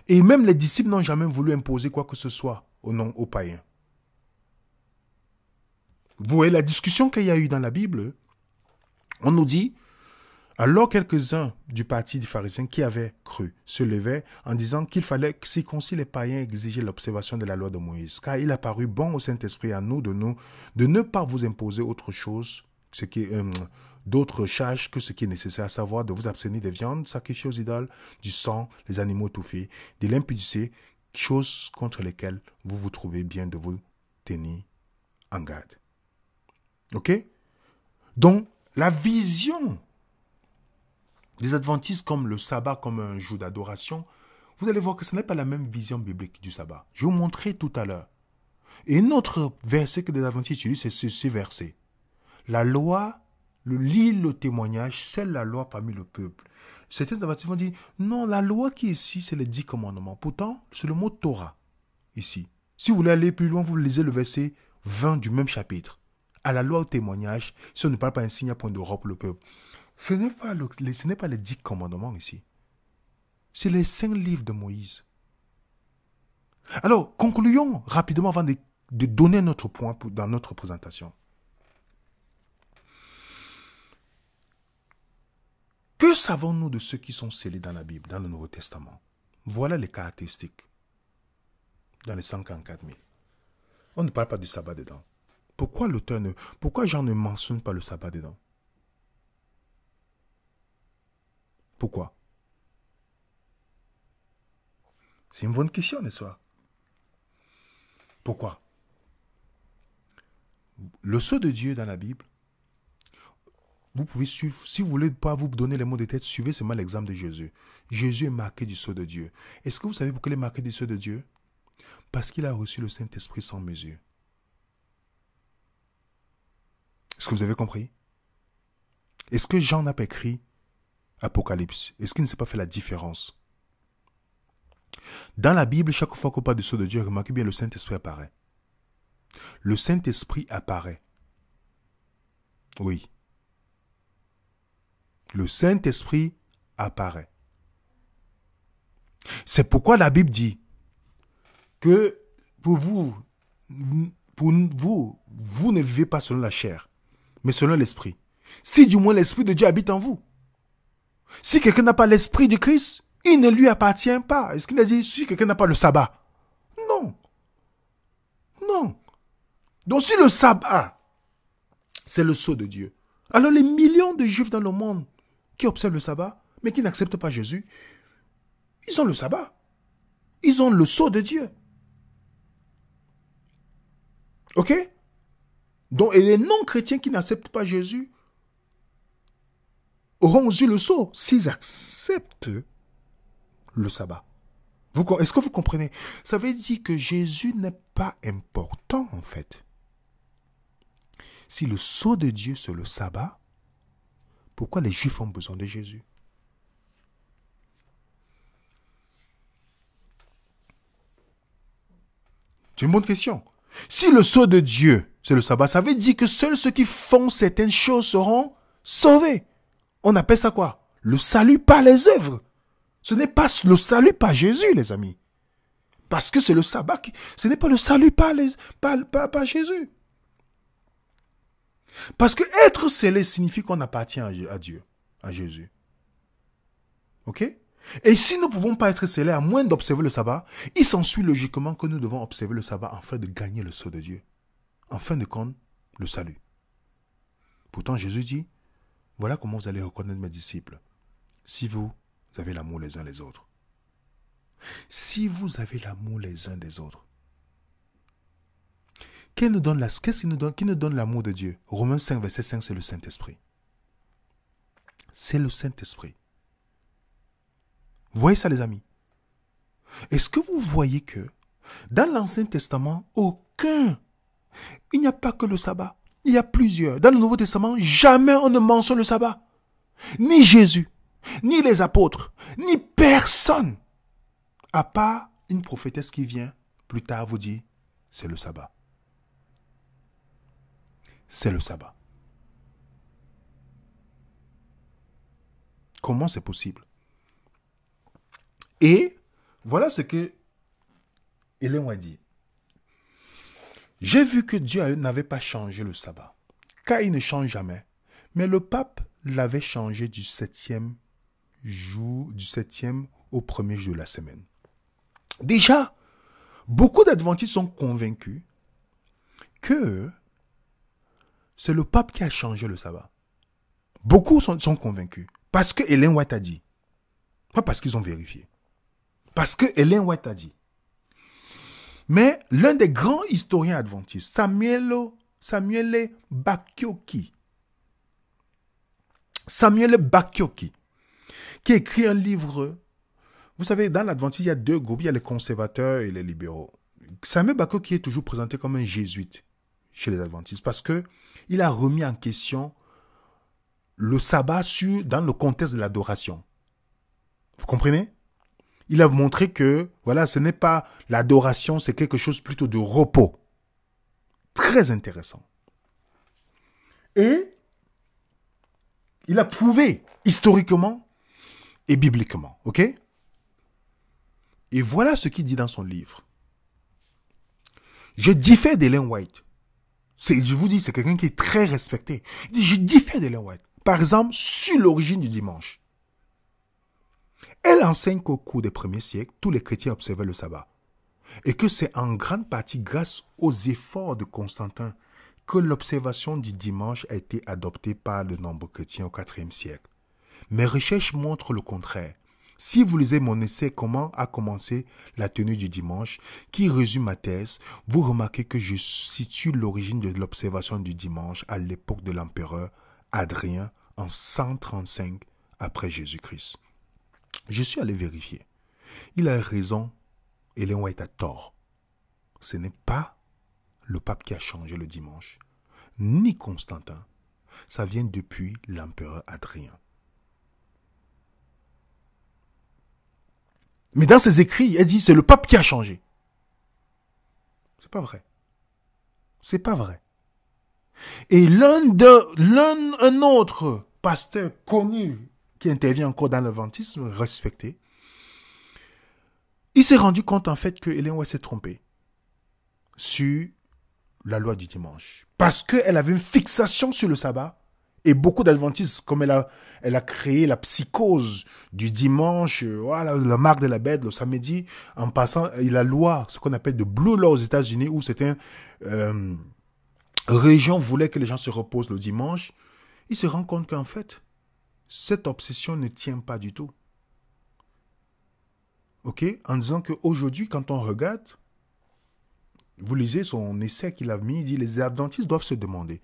Et même les disciples n'ont jamais voulu imposer quoi que ce soit aux païens. Vous voyez la discussion qu'il y a eu dans la Bible. On nous dit, alors quelques-uns du parti des pharisiens qui avaient cru se levaient en disant qu'il fallait circoncire les païens et exiger l'observation de la loi de Moïse. Car il a paru bon au Saint-Esprit à nous de ne pas vous imposer autre chose, d'autres charges que ce qui est nécessaire, à savoir de vous abstenir des viandes sacrifiées aux idoles, du sang, les animaux étouffés, de l'impudicité, choses contre lesquelles vous vous trouvez bien de vous tenir en garde. Ok? Donc, la vision des adventistes comme le sabbat, comme un jour d'adoration, vous allez voir que ce n'est pas la même vision biblique du sabbat. Je vais vous montrer tout à l'heure. Et un autre verset que les adventistes utilisent, c'est ce verset. La loi, le témoignage, c'est la loi parmi le peuple. Certains adventistes vont dire, non, la loi qui est ici, c'est les 10 commandements. Pourtant, c'est le mot Torah, ici. Si vous voulez aller plus loin, vous lisez le verset 20 du même chapitre. À la loi au témoignage, si on ne parle pas un signe à point d'Europe pour le peuple. Ce n'est pas les 10 commandements ici. C'est les 5 livres de Moïse. Alors, concluons rapidement avant de donner notre point dans notre présentation. Que savons-nous de ceux qui sont scellés dans la Bible, dans le Nouveau Testament? Voilà les caractéristiques. Dans les 144 000. On ne parle pas du sabbat dedans. Pourquoi Jean ne mentionne pas le sabbat dedans? Pourquoi? C'est une bonne question, n'est-ce pas? Pourquoi? Le sceau de Dieu dans la Bible, vous pouvez suivre, si vous ne voulez pas vous donner les mots de tête, suivez seulement l'exemple de Jésus. Jésus est marqué du sceau de Dieu. Est-ce que vous savez pourquoi il est marqué du sceau de Dieu? Parce qu'il a reçu le Saint-Esprit sans mesure. Est-ce que vous avez compris? Est-ce que Jean n'a pas écrit Apocalypse? Est-ce qu'il ne s'est pas fait la différence? Dans la Bible, chaque fois qu'on parle du sceau de Dieu, remarquez bien, le Saint-Esprit apparaît. Le Saint-Esprit apparaît. Oui. Le Saint-Esprit apparaît. C'est pourquoi la Bible dit que pour vous ne vivez pas selon la chair, mais selon l'Esprit. Si du moins l'Esprit de Dieu habite en vous. Si quelqu'un n'a pas l'Esprit du Christ, il ne lui appartient pas. Est-ce qu'il a dit si quelqu'un n'a pas le sabbat? Non. Non. Donc si le sabbat, c'est le sceau de Dieu, alors les millions de Juifs dans le monde qui observent le sabbat, mais qui n'acceptent pas Jésus, ils ont le sabbat. Ils ont le sceau de Dieu. Ok? Donc, et les non-chrétiens qui n'acceptent pas Jésus auront eu le sceau s'ils acceptent le sabbat. Est-ce que vous comprenez? Ça veut dire que Jésus n'est pas important en fait. Si le sceau de Dieu c'est le sabbat, pourquoi les Juifs ont besoin de Jésus? C'est une bonne question. Si le sceau de Dieu c'est le sabbat, ça veut dire que seuls ceux qui font certaines choses seront sauvés. On appelle ça quoi? Le salut par les œuvres. Ce n'est pas le salut par Jésus, les amis. Parce que c'est le sabbat, ce n'est pas le salut par Jésus. Parce que être scellé signifie qu'on appartient à Dieu, à Jésus. Ok? Et si nous ne pouvons pas être scellés à moins d'observer le sabbat, il s'ensuit logiquement que nous devons observer le sabbat afin de gagner le sceau de Dieu. En fin de compte, le salut. Pourtant, Jésus dit, voilà comment vous allez reconnaître mes disciples. Si vous avez l'amour les uns les autres. Si vous avez l'amour les uns des autres. Qui nous donne l'amour de Dieu? Romains 5, verset 5, c'est le Saint-Esprit. C'est le Saint-Esprit. Vous voyez ça, les amis? Est-ce que vous voyez que dans l'Ancien Testament, il n'y a pas que le sabbat. Il y a plusieurs. Dans le Nouveau Testament, jamais on ne mentionne le sabbat. Ni Jésus, ni les apôtres, ni personne. À part une prophétesse qui vient plus tard vous dit, c'est le sabbat. C'est le sabbat. Comment c'est possible? Et voilà ce que Ellen White dit. J'ai vu que Dieu n'avait pas changé le sabbat, car il ne change jamais. Mais le pape l'avait changé du 7e au premier jour de la semaine. Déjà, beaucoup d'adventistes sont convaincus que c'est le pape qui a changé le sabbat. Beaucoup sont convaincus. Parce que Ellen White a dit. Pas parce qu'ils ont vérifié. Parce que Ellen White a dit. Mais l'un des grands historiens adventistes, Samuel Bacchiocchi, qui écrit un livre. Vous savez, dans l'adventisme, il y a deux groupes. Il y a les conservateurs et les libéraux. Samuel Bacchiocchi est toujours présenté comme un jésuite chez les adventistes parce qu'il a remis en question le sabbat dans le contexte de l'adoration. Vous comprenez? Il a montré que, voilà, ce n'est pas l'adoration, c'est quelque chose plutôt de repos. Très intéressant. Et il a prouvé historiquement et bibliquement, ok? Et voilà ce qu'il dit dans son livre. Je diffère d'Ellen White. Je vous dis, c'est quelqu'un qui est très respecté. Il dit, je diffère d'Ellen White. Par exemple, sur l'origine du dimanche. Elle enseigne qu'au cours des premiers siècles, tous les chrétiens observaient le sabbat. Et que c'est en grande partie grâce aux efforts de Constantin que l'observation du dimanche a été adoptée par de nombreux chrétiens au IVe siècle. Mes recherches montrent le contraire. Si vous lisez mon essai Comment a commencé la tenue du dimanche, qui résume ma thèse, vous remarquez que je situe l'origine de l'observation du dimanche à l'époque de l'empereur Adrien en 135 après Jésus-Christ. Je suis allé vérifier. Il a raison, Ellen White a tort. Ce n'est pas le pape qui a changé le dimanche, ni Constantin. Ça vient depuis l'empereur Adrien. Mais dans ses écrits, elle dit c'est le pape qui a changé. C'est pas vrai. C'est pas vrai. Et un autre pasteur connu qui intervient encore dans l'adventisme, respecté, il s'est rendu compte en fait que Ellen White s'est trompée sur la loi du dimanche. Parce qu'elle avait une fixation sur le sabbat. Et beaucoup d'adventistes, comme elle a créé la psychose du dimanche, voilà, la marque de la bête, le samedi, en passant, la loi, ce qu'on appelle de Blue Law aux États-Unis, où c'était région voulait que les gens se reposent le dimanche, il se rend compte qu'en fait, cette obsession ne tient pas du tout. Ok? En disant qu'aujourd'hui, quand on regarde, vous lisez son essai qu'il a mis, il dit les adventistes doivent se demander.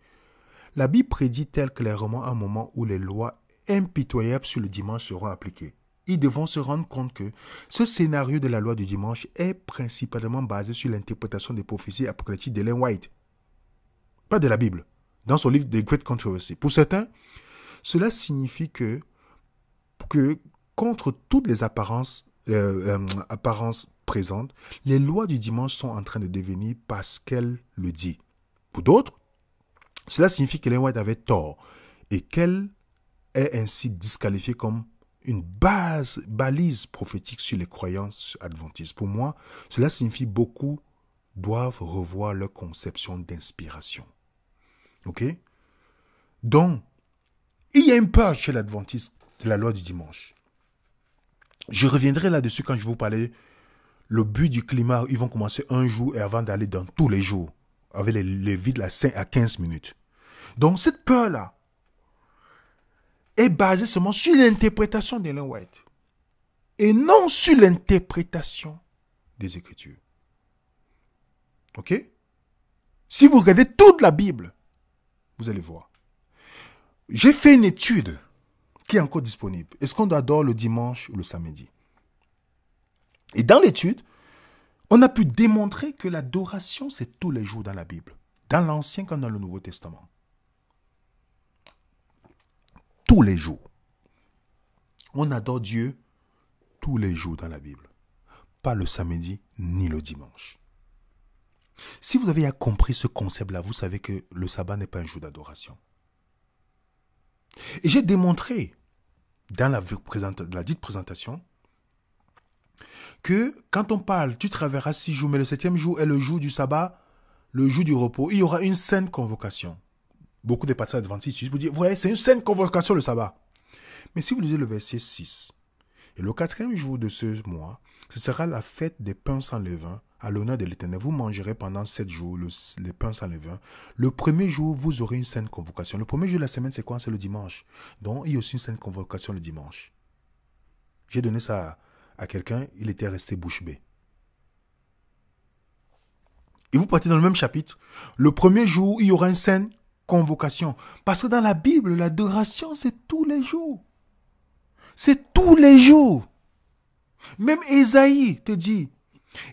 La Bible prédit tel clairement un moment où les lois impitoyables sur le dimanche seront appliquées. Ils devront se rendre compte que ce scénario de la loi du dimanche est principalement basé sur l'interprétation des prophéties apocalyptiques d'Ellen White. Pas de la Bible. Dans son livre The Great Controversy. Pour certains, cela signifie que contre toutes les apparences présentes, les lois du dimanche sont en train de devenir parce qu'elle le dit. Pour d'autres, cela signifie qu'Ellen White avait tort et qu'elle est ainsi disqualifiée comme une balise prophétique sur les croyances adventistes. Pour moi, cela signifie beaucoup doivent revoir leur conception d'inspiration. Ok? Donc, il y a une peur chez l'adventiste de la loi du dimanche. Je reviendrai là-dessus quand je vais vous parler le but du climat. Ils vont commencer un jour et avant d'aller dans tous les jours, avec les vides à 5 à 15 minutes. Donc, cette peur-là est basée seulement sur l'interprétation d'Ellen White et non sur l'interprétation des Écritures. Ok? Si vous regardez toute la Bible, vous allez voir. J'ai fait une étude qui est encore disponible. Est-ce qu'on adore le dimanche ou le samedi? Et dans l'étude, on a pu démontrer que l'adoration, c'est tous les jours dans la Bible. Dans l'Ancien comme dans le Nouveau Testament. Tous les jours. On adore Dieu tous les jours dans la Bible. Pas le samedi ni le dimanche. Si vous avez compris ce concept-là, vous savez que le sabbat n'est pas un jour d'adoration. Et j'ai démontré dans la dite présentation que quand on parle, tu travailleras 6 jours, mais le 7e jour est le jour du sabbat, le jour du repos, il y aura une sainte convocation. Beaucoup de pasteurs adventistes vous disent, ouais, c'est une sainte convocation le sabbat. Mais si vous lisez le verset 6, et le 4e jour de ce mois, ce sera la fête des pains sans levain, à l'honneur de l'Éternel. Vous mangerez pendant 7 jours les pains sans levain. Le premier jour, vous aurez une sainte convocation. Le premier jour de la semaine, c'est quoi? C'est le dimanche. Donc, il y a aussi une sainte convocation le dimanche. J'ai donné ça à quelqu'un, il était resté bouche bée. Et vous partez dans le même chapitre. Le premier jour, il y aura une sainte convocation. Parce que dans la Bible, l'adoration, c'est tous les jours. C'est tous les jours. Même Ésaïe te dit,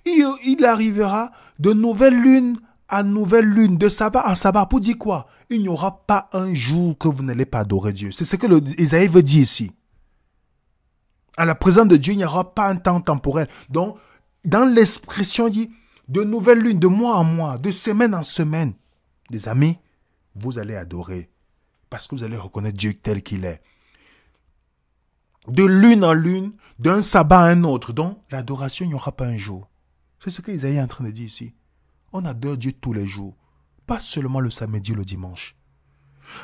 il arrivera de nouvelle lune à nouvelle lune, de sabbat en sabbat. Pour dire quoi? Il n'y aura pas un jour que vous n'allez pas adorer Dieu. C'est ce que Ésaïe veut dire ici. À la présence de Dieu, il n'y aura pas un temps temporel. Donc, dans l'expression dit, de nouvelle lune, de mois en mois, de semaine en semaine, des amis, vous allez adorer. Parce que vous allez reconnaître Dieu tel qu'il est. De lune en lune, d'un sabbat à un autre. Donc, l'adoration, il n'y aura pas un jour. C'est ce que Isaïe est en train de dire ici. On adore Dieu tous les jours. Pas seulement le samedi ou le dimanche.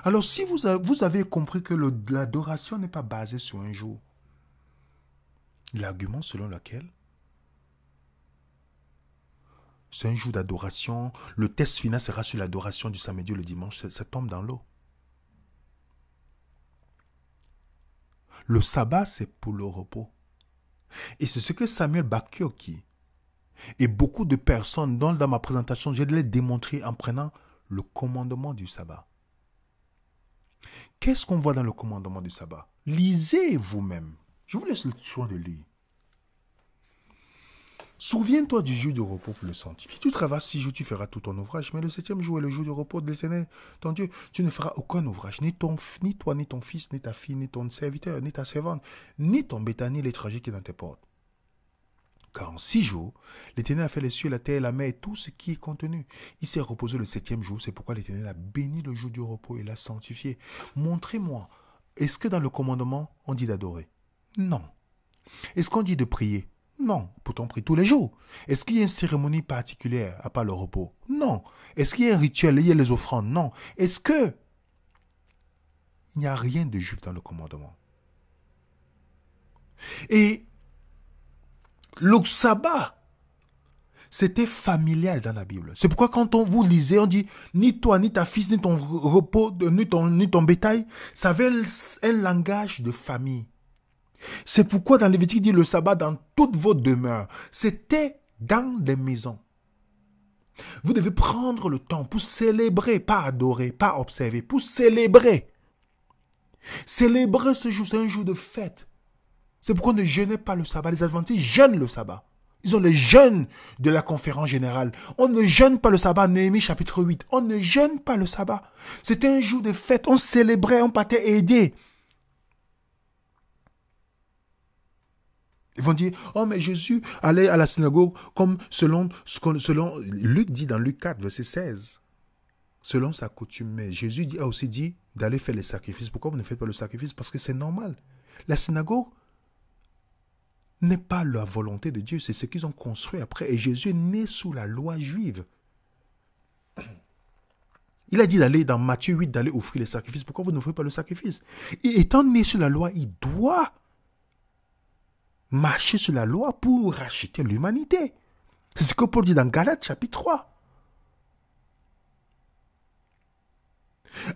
Alors, si vous avez compris que l'adoration n'est pas basée sur un jour, L'argument selon lequel c'est un jour d'adoration, le test final sera sur l'adoration du samedi ou le dimanche, ça tombe dans l'eau. Le sabbat, c'est pour le repos. Et c'est ce que Samuel Bakioki et beaucoup de personnes, dans ma présentation, j'ai les démontré en prenant le commandement du sabbat. Qu'est-ce qu'on voit dans le commandement du sabbat? Lisez vous-même. Je vous laisse le choix de lire. Souviens-toi du jour de repos pour le sanctifier. Tu travailles 6 jours, tu feras tout ton ouvrage, mais le 7e jour est le jour de repos de l'Éternel, ton Dieu. Tu ne feras aucun ouvrage, ni toi, ni ton fils, ni ta fille, ni ton serviteur, ni ta servante, ni ton bétail, ni l'étranger qui est dans tes portes. Car en 6 jours, l'Éternel a fait les cieux, la terre, la mer et tout ce qui est contenu. Il s'est reposé le 7e jour, c'est pourquoi l'Éternel a béni le jour du repos et l'a sanctifié. Montrez-moi, est-ce que dans le commandement, on dit d'adorer? Non. Est-ce qu'on dit de prier? Non, pourtant on prie tous les jours. Est-ce qu'il y a une cérémonie particulière à part le repos? Non. Est-ce qu'il y a un rituel, il y a les offrandes? Non. Est-ce que il n'y a rien de juif dans le commandement? Et le sabbat, c'était familial dans la Bible. C'est pourquoi quand vous lisez, on dit ni toi, ni ta fille, ni ton repos, ni ton bétail, ça avait un langage de famille. C'est pourquoi dans Lévitique dit le sabbat dans toutes vos demeures. C'était dans les maisons. Vous devez prendre le temps pour célébrer, pas adorer, pas observer, pour célébrer. Célébrer ce jour, c'est un jour de fête. C'est pourquoi on ne jeûnait pas le sabbat. Les adventistes jeûnent le sabbat. Ils ont le jeûne de la conférence générale. On ne jeûne pas le sabbat, Néhémie chapitre 8. On ne jeûne pas le sabbat. C'était un jour de fête. On célébrait, on partait aider. Ils vont dire, oh mais Jésus allait à la synagogue comme selon Luc dit dans Luc 4, verset 16. Selon sa coutume. Mais Jésus a aussi dit d'aller faire les sacrifices. Pourquoi vous ne faites pas le sacrifice? Parce que c'est normal. La synagogue n'est pas la volonté de Dieu, c'est ce qu'ils ont construit après. Et Jésus est né sous la loi juive. Il a dit d'aller dans Matthieu 8, d'aller offrir les sacrifices. Pourquoi vous n'offrez pas le sacrifice? Et étant né sous la loi, il doit marcher sur la loi pour racheter l'humanité. C'est ce que Paul dit dans Galates chapitre 3.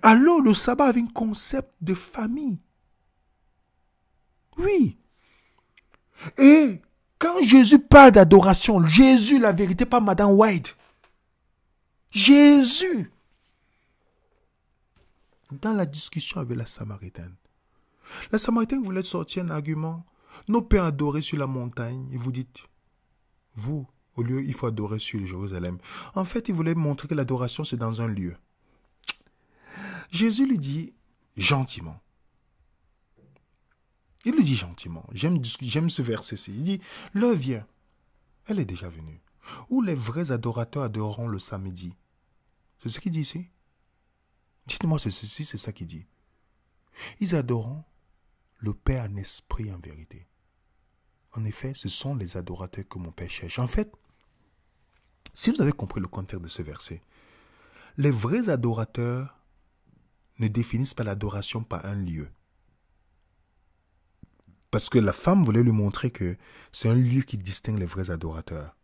Alors le sabbat avait un concept de famille. Oui. Et quand Jésus parle d'adoration, Jésus, la vérité, pas Madame White. Jésus. Dans la discussion avec la Samaritaine. La Samaritaine voulait sortir un argument. Nos pères adoraient sur la montagne. Et vous dites, vous, au lieu, il faut adorer sur Jérusalem. En fait, il voulait montrer que l'adoration, c'est dans un lieu. Jésus lui dit gentiment. Il lui dit gentiment. J'aime ce verset-ci. Il dit, l'heure vient. Elle est déjà venue. Où les vrais adorateurs adoreront le samedi. C'est ce qu'il dit ici. Dites-moi ceci, c'est ça qu'il dit. Ils adoreront le Père en esprit, en vérité. En effet, ce sont les adorateurs que mon Père cherche. En fait, si vous avez compris le contexte de ce verset, les vrais adorateurs ne définissent pas l'adoration par un lieu. Parce que la femme voulait lui montrer que c'est un lieu qui distingue les vrais adorateurs.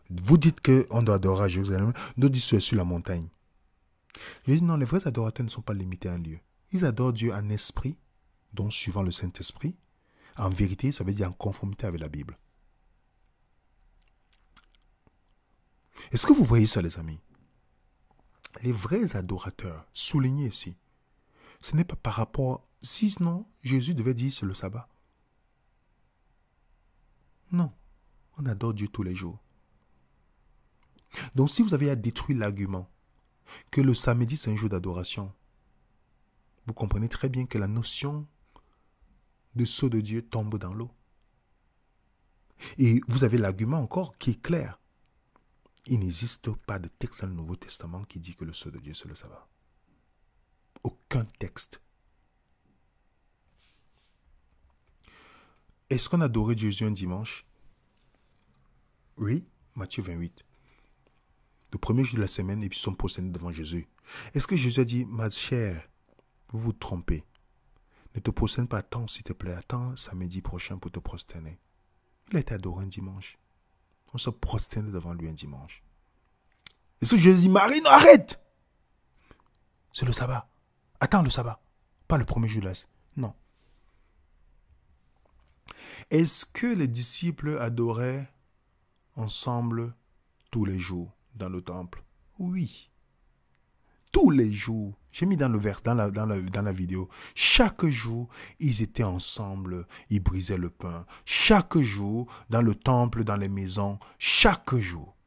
Vous dites qu'on doit adorer à Jérusalem, d'autres disent sur la montagne. Je dis non, les vrais adorateurs ne sont pas limités à un lieu. Ils adorent Dieu en esprit, donc suivant le Saint-Esprit. En vérité, ça veut dire en conformité avec la Bible. Est-ce que vous voyez ça, les amis? Les vrais adorateurs, soulignés ici, ce n'est pas par rapport... Sinon, Jésus devait dire c'est le sabbat. Non, on adore Dieu tous les jours. Donc si vous avez à détruire l'argument que le samedi c'est un jour d'adoration, vous comprenez très bien que la notion de sceau de Dieu tombe dans l'eau. Et vous avez l'argument encore qui est clair. Il n'existe pas de texte dans le Nouveau Testament qui dit que le sceau de Dieu c'est le sabbat. Aucun texte. Est-ce qu'on adorait Jésus un dimanche? Oui, Matthieu 28. Le premier jour de la semaine, et puis ils sont prosternés devant Jésus. Est-ce que Jésus a dit, ma chère, vous vous trompez. Ne te prosterne pas, attends s'il te plaît, attends samedi prochain pour te prosterner. Il a été adoré un dimanche. On se prosterne devant lui un dimanche. Et ce que Jésus dit, Marie, non, arrête! C'est le sabbat. Attends le sabbat. Pas le premier jour là. Non. Est-ce que les disciples adoraient ensemble tous les jours dans le temple? Oui. Tous les jours. J'ai mis dans le vers, dans la vidéo. Chaque jour, ils étaient ensemble. Ils brisaient le pain. Chaque jour, dans le temple, dans les maisons. Chaque jour.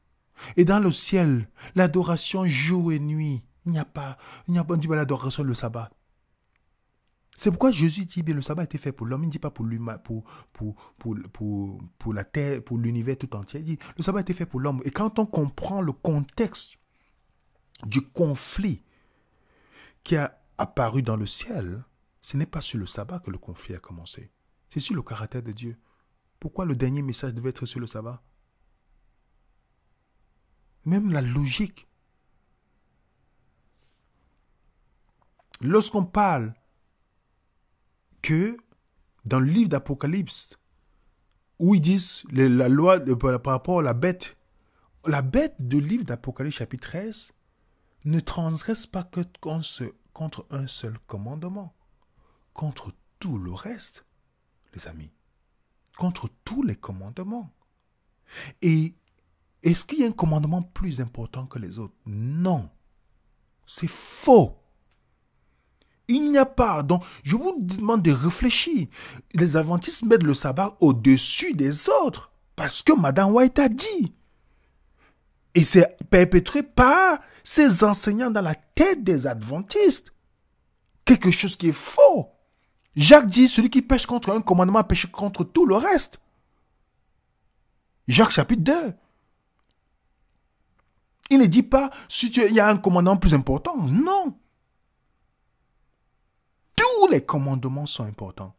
Et dans le ciel, l'adoration jour et nuit. Il n'y a pas l'adoration le sabbat. C'est pourquoi Jésus dit bien le sabbat a été fait pour l'homme. Il ne dit pas pour l'humain, pour la terre, pour l'univers tout entier. Il dit le sabbat a été fait pour l'homme. Et quand on comprend le contexte du conflit qui a apparu dans le ciel, ce n'est pas sur le sabbat que le conflit a commencé. C'est sur le caractère de Dieu. Pourquoi le dernier message devait être sur le sabbat? Même la logique. Lorsqu'on parle que dans le livre d'Apocalypse, où ils disent la loi par rapport à la bête du livre d'Apocalypse chapitre 13 ne transgresse pas que contre un seul commandement, contre tout le reste, les amis, contre tous les commandements. Et est-ce qu'il y a un commandement plus important que les autres? Non, c'est faux. Il n'y a pas. Donc, je vous demande de réfléchir. Les adventistes mettent le sabbat au-dessus des autres. Parce que Madame White a dit. Et c'est perpétré par ces enseignants dans la tête des adventistes. Quelque chose qui est faux. Jacques dit, celui qui pêche contre un commandement pêche contre tout le reste. Jacques chapitre 2. Il ne dit pas, il y a un commandement plus important. Non. Tous les commandements sont importants.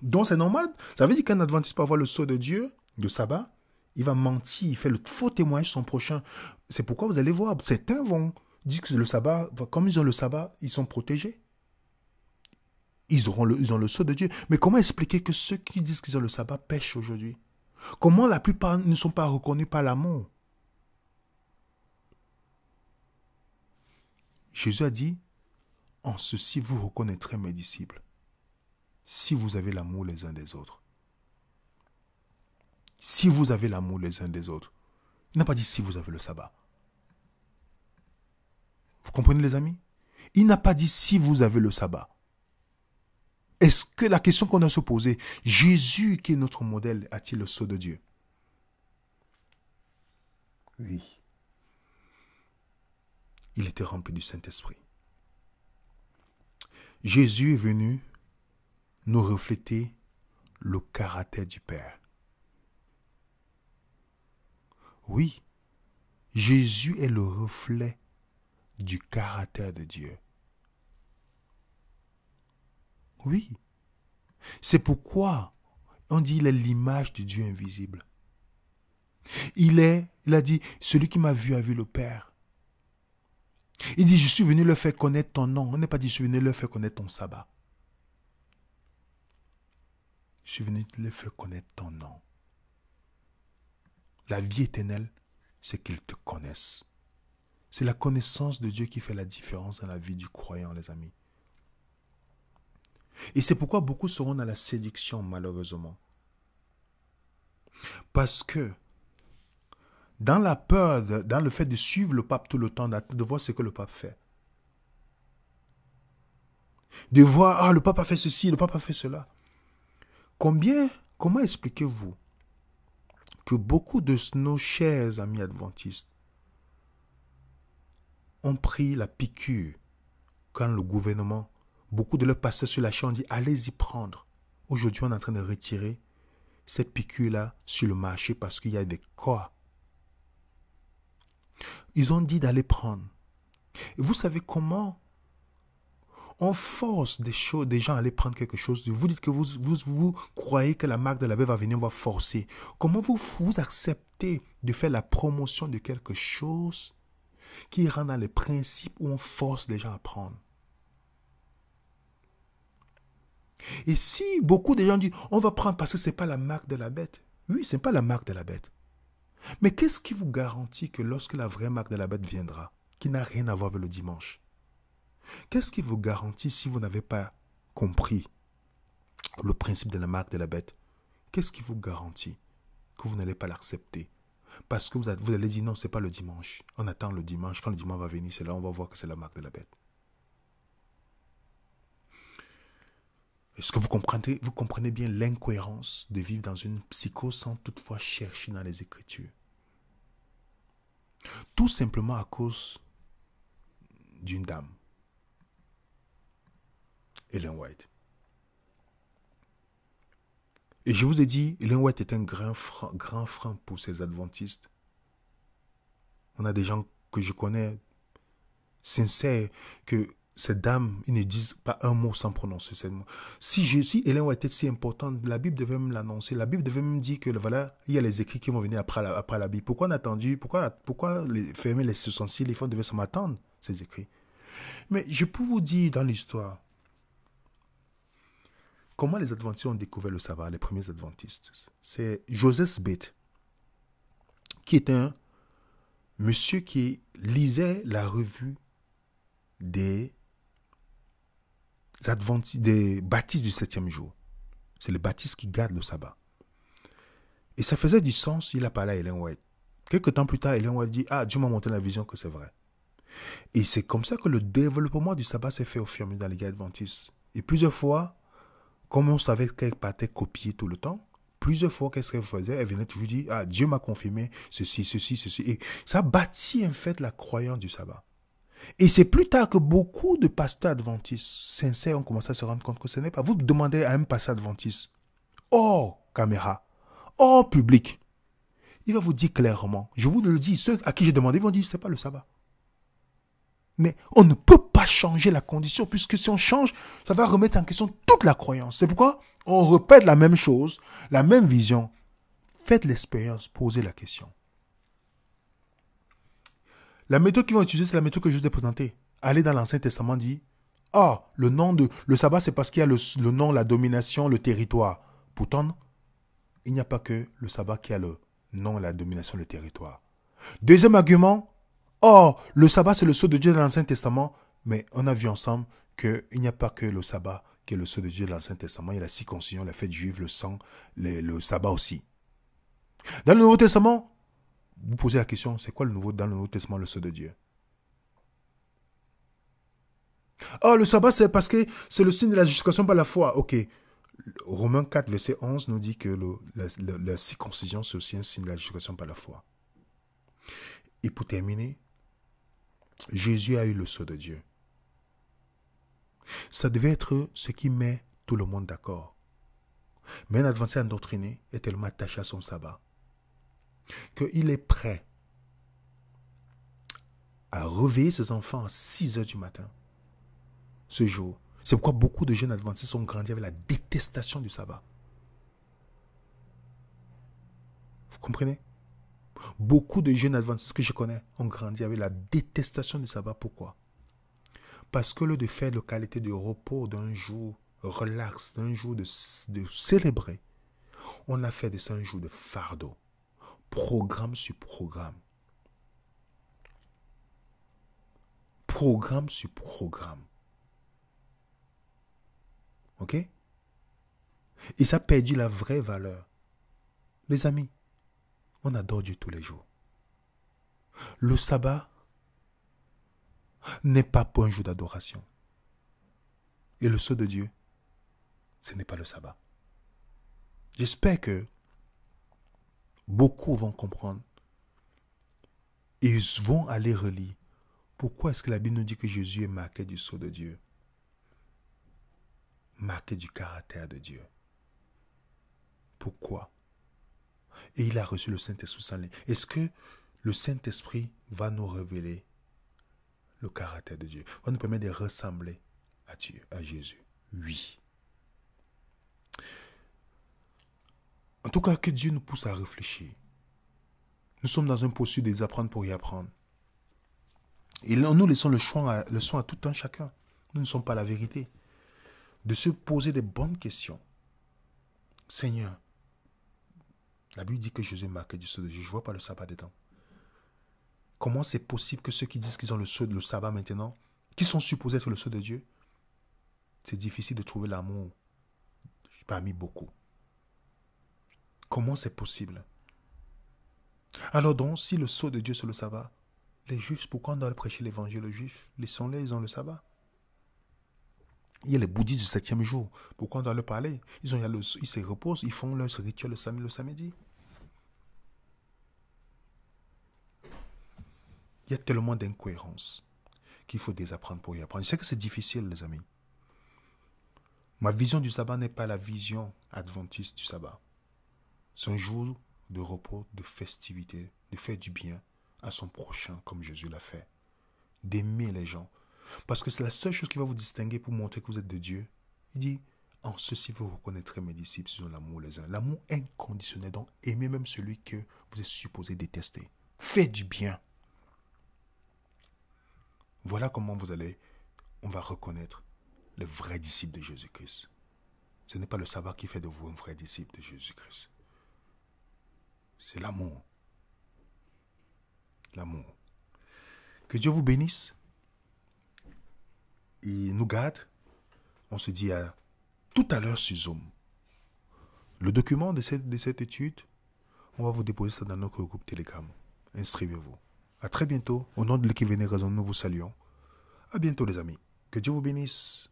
Donc c'est normal. Ça veut dire qu'un adventiste peut avoir le sceau de Dieu, de sabbat, il va mentir, il fait le faux témoignage son prochain. C'est pourquoi vous allez voir, certains vont dire que le sabbat, comme ils ont le sabbat, ils sont protégés. Ils ont le sceau de Dieu. Mais comment expliquer que ceux qui disent qu'ils ont le sabbat pêchent aujourd'hui? Comment la plupart ne sont pas reconnus par l'amour? Jésus a dit, en ceci vous reconnaîtrez mes disciples, si vous avez l'amour les uns des autres. Si vous avez l'amour les uns des autres. Il n'a pas dit si vous avez le sabbat. Vous comprenez les amis? Il n'a pas dit si vous avez le sabbat. Est-ce que la question qu'on doit se poser, Jésus qui est notre modèle, a-t-il le sceau de Dieu? Oui. Il était rempli du Saint-Esprit. Jésus est venu nous refléter le caractère du Père. Oui, Jésus est le reflet du caractère de Dieu. Oui, c'est pourquoi on dit qu'il est l'image de Dieu invisible. Il a dit, celui qui m'a vu a vu le Père. Il dit, je suis venu leur faire connaître ton nom. On n'est pas dit, je suis venu leur faire connaître ton sabbat. Je suis venu leur faire connaître ton nom. La vie éternelle, c'est qu'ils te connaissent. C'est la connaissance de Dieu qui fait la différence dans la vie du croyant, les amis. Et c'est pourquoi beaucoup seront dans la séduction, malheureusement. Parce que, dans la peur, dans le fait de suivre le pape tout le temps, de voir ce que le pape fait. De voir, le pape a fait ceci, le pape a fait cela. Comment expliquez-vous que beaucoup de nos chers amis adventistes ont pris la piqûre quand le gouvernement, beaucoup de leurs pasteurs sur la chaîne ont dit, allez-y prendre. Aujourd'hui, on est en train de retirer cette piqûre-là sur le marché parce qu'il y a des cas. Ils ont dit d'aller prendre. Et vous savez comment on force des gens à aller prendre quelque chose. Vous dites que vous croyez que la marque de la baie va venir, on va forcer. Comment vous acceptez de faire la promotion de quelque chose qui rentre dans les principes où on force les gens à prendre? Et si beaucoup de gens disent, on va prendre parce que ce n'est pas la marque de la bête. Oui, ce n'est pas la marque de la bête. Mais qu'est-ce qui vous garantit que lorsque la vraie marque de la bête viendra, qui n'a rien à voir avec le dimanche, qu'est-ce qui vous garantit si vous n'avez pas compris le principe de la marque de la bête? Qu'est-ce qui vous garantit que vous n'allez pas l'accepter? Parce que vous allez dire non, ce n'est pas le dimanche. On attend le dimanche. Quand le dimanche va venir, c'est là on va voir que c'est la marque de la bête. Est-ce que vous comprenez bien l'incohérence de vivre dans une psychose sans toutefois chercher dans les Écritures? Tout simplement à cause d'une dame, Ellen White. Et je vous ai dit, Ellen White est un grand frein pour ces adventistes. On a des gens que je connais, sincères, que ces dames, ils ne disent pas un mot sans prononcer ces mots. Si Ellen White était si importante, la Bible devait même l'annoncer. La Bible devait même dire que voilà, il y a les écrits qui vont venir après la Bible. Pourquoi on a attendu? Pourquoi fermer les sourcils? Les femmes devaient s'en attendre, ces écrits. Mais je peux vous dire dans l'histoire, comment les adventistes ont découvert le sabbat, les premiers adventistes. C'est Joseph Smith, qui est un monsieur qui lisait la revue des baptistes du 7e jour. C'est les baptistes qui gardent le sabbat. Et ça faisait du sens, il a parlé à Ellen White. Quelques temps plus tard, Ellen White dit, ah, Dieu m'a montré la vision que c'est vrai. Et c'est comme ça que le développement du sabbat s'est fait au fur et à mesure dans les gars adventistes. Et plusieurs fois, comme on savait qu'elle partait copier tout le temps, plusieurs fois, qu'est-ce qu'elle faisait? Elle venait toujours dire, ah, Dieu m'a confirmé ceci, ceci, ceci. Et ça bâtit en fait la croyance du sabbat. Et c'est plus tard que beaucoup de pasteurs adventistes sincères ont commencé à se rendre compte que ce n'est pas. Vous demandez à un pasteur adventiste, hors caméra, hors public, il va vous dire clairement, je vous le dis, ceux à qui j'ai demandé, ils vont dire, ce n'est pas le sabbat. Mais on ne peut pas changer la condition, puisque si on change, ça va remettre en question toute la croyance. C'est pourquoi on répète la même chose, la même vision. Faites l'expérience, posez la question. La méthode qu'ils vont utiliser, c'est la méthode que je vous ai présentée. Allez dans l'Ancien Testament, dit, ah, le sabbat, c'est parce qu'il y a le nom, la domination, le territoire. Pourtant, il n'y a pas que le sabbat qui a le nom, la domination, le territoire. Deuxième argument, oh, le sabbat, c'est le sceau de Dieu dans l'Ancien Testament, mais on a vu ensemble qu'il n'y a pas que le sabbat qui est le sceau de Dieu dans l'Ancien Testament. Il y a la circoncision, la fête juive, le sang, le sabbat aussi. Dans le Nouveau Testament, vous posez la question, c'est quoi dans le Nouveau Testament le sceau de Dieu? Oh, le sabbat, c'est parce que c'est le signe de la justification par la foi. Ok. Romains 4, verset 11 nous dit que la circoncision, c'est aussi un signe de la justification par la foi. Et pour terminer, Jésus a eu le sceau de Dieu. Ça devait être ce qui met tout le monde d'accord. Mais un adventiste endoctriné est tellement attaché à son sabbat qu'il est prêt à réveiller ses enfants à 6 heures du matin ce jour. C'est pourquoi beaucoup de jeunes adventistes ont grandi avec la détestation du sabbat. Vous comprenez? Beaucoup de jeunes adventistes que je connais ont grandi avec la détestation du sabbat. Pourquoi? Parce que le de faire de qualité de repos, d'un jour relax, d'un jour de célébrer, on a fait de ça un jour de fardeau. Programme sur programme. Programme sur programme. Ok? Et ça a perdu la vraie valeur. Les amis, on adore Dieu tous les jours. Le sabbat n'est pas pour un jour d'adoration. Et le sceau de Dieu, ce n'est pas le sabbat. J'espère que beaucoup vont comprendre et ils vont aller relire. Pourquoi est-ce que la Bible nous dit que Jésus est marqué du sceau de Dieu? Marqué du caractère de Dieu. Pourquoi? Et il a reçu le Saint-Esprit sans lui. Est-ce que le Saint-Esprit va nous révéler le caractère de Dieu? Va nous permettre de ressembler à Dieu, à Jésus? Oui. En tout cas, que Dieu nous pousse à réfléchir. Nous sommes dans un processus de désapprendre pour y apprendre. Et là, nous laissons le soin à tout un chacun. Nous ne sommes pas la vérité. de se poser des bonnes questions. Seigneur, la Bible dit que Jésus est marqué du sceau de Dieu. Je ne vois pas le sabbat dedans. Comment c'est possible que ceux qui disent qu'ils ont le sabbat maintenant, qui sont supposés être le sceau de Dieu, c'est difficile de trouver l'amour parmi beaucoup. Comment c'est possible? Alors donc, si le sceau de Dieu c'est le sabbat, les Juifs, pourquoi on doit prêcher l'évangile aux Juifs? Laissons-les, ils ont le sabbat. Il y a les bouddhistes du 7e jour. Pourquoi on doit leur parler? Ils se reposent, ils font leur rituel le samedi. Il y a tellement d'incohérences qu'il faut désapprendre pour y apprendre. Je sais que c'est difficile, les amis. Ma vision du sabbat n'est pas la vision adventiste du sabbat. C'est un jour de repos, de festivité, de faire du bien à son prochain comme Jésus l'a fait. D'aimer les gens. Parce que c'est la seule chose qui va vous distinguer pour montrer que vous êtes de Dieu. Il dit, en ceci vous reconnaîtrez mes disciples, ils ont l'amour les uns. L'amour inconditionnel, donc aimez même celui que vous êtes supposé détester. Faites du bien. Voilà comment on va reconnaître le vrai disciple de Jésus-Christ. Ce n'est pas le sabbat qui fait de vous un vrai disciple de Jésus-Christ. C'est l'amour. L'amour. Que Dieu vous bénisse. Il nous garde. On se dit à tout à l'heure sur Zoom. Le document de cette étude, on va vous déposer ça dans notre groupe Telegram. Inscrivez-vous. À très bientôt. Au nom de l'équipe Venez Raison, nous vous saluons. À bientôt les amis. Que Dieu vous bénisse.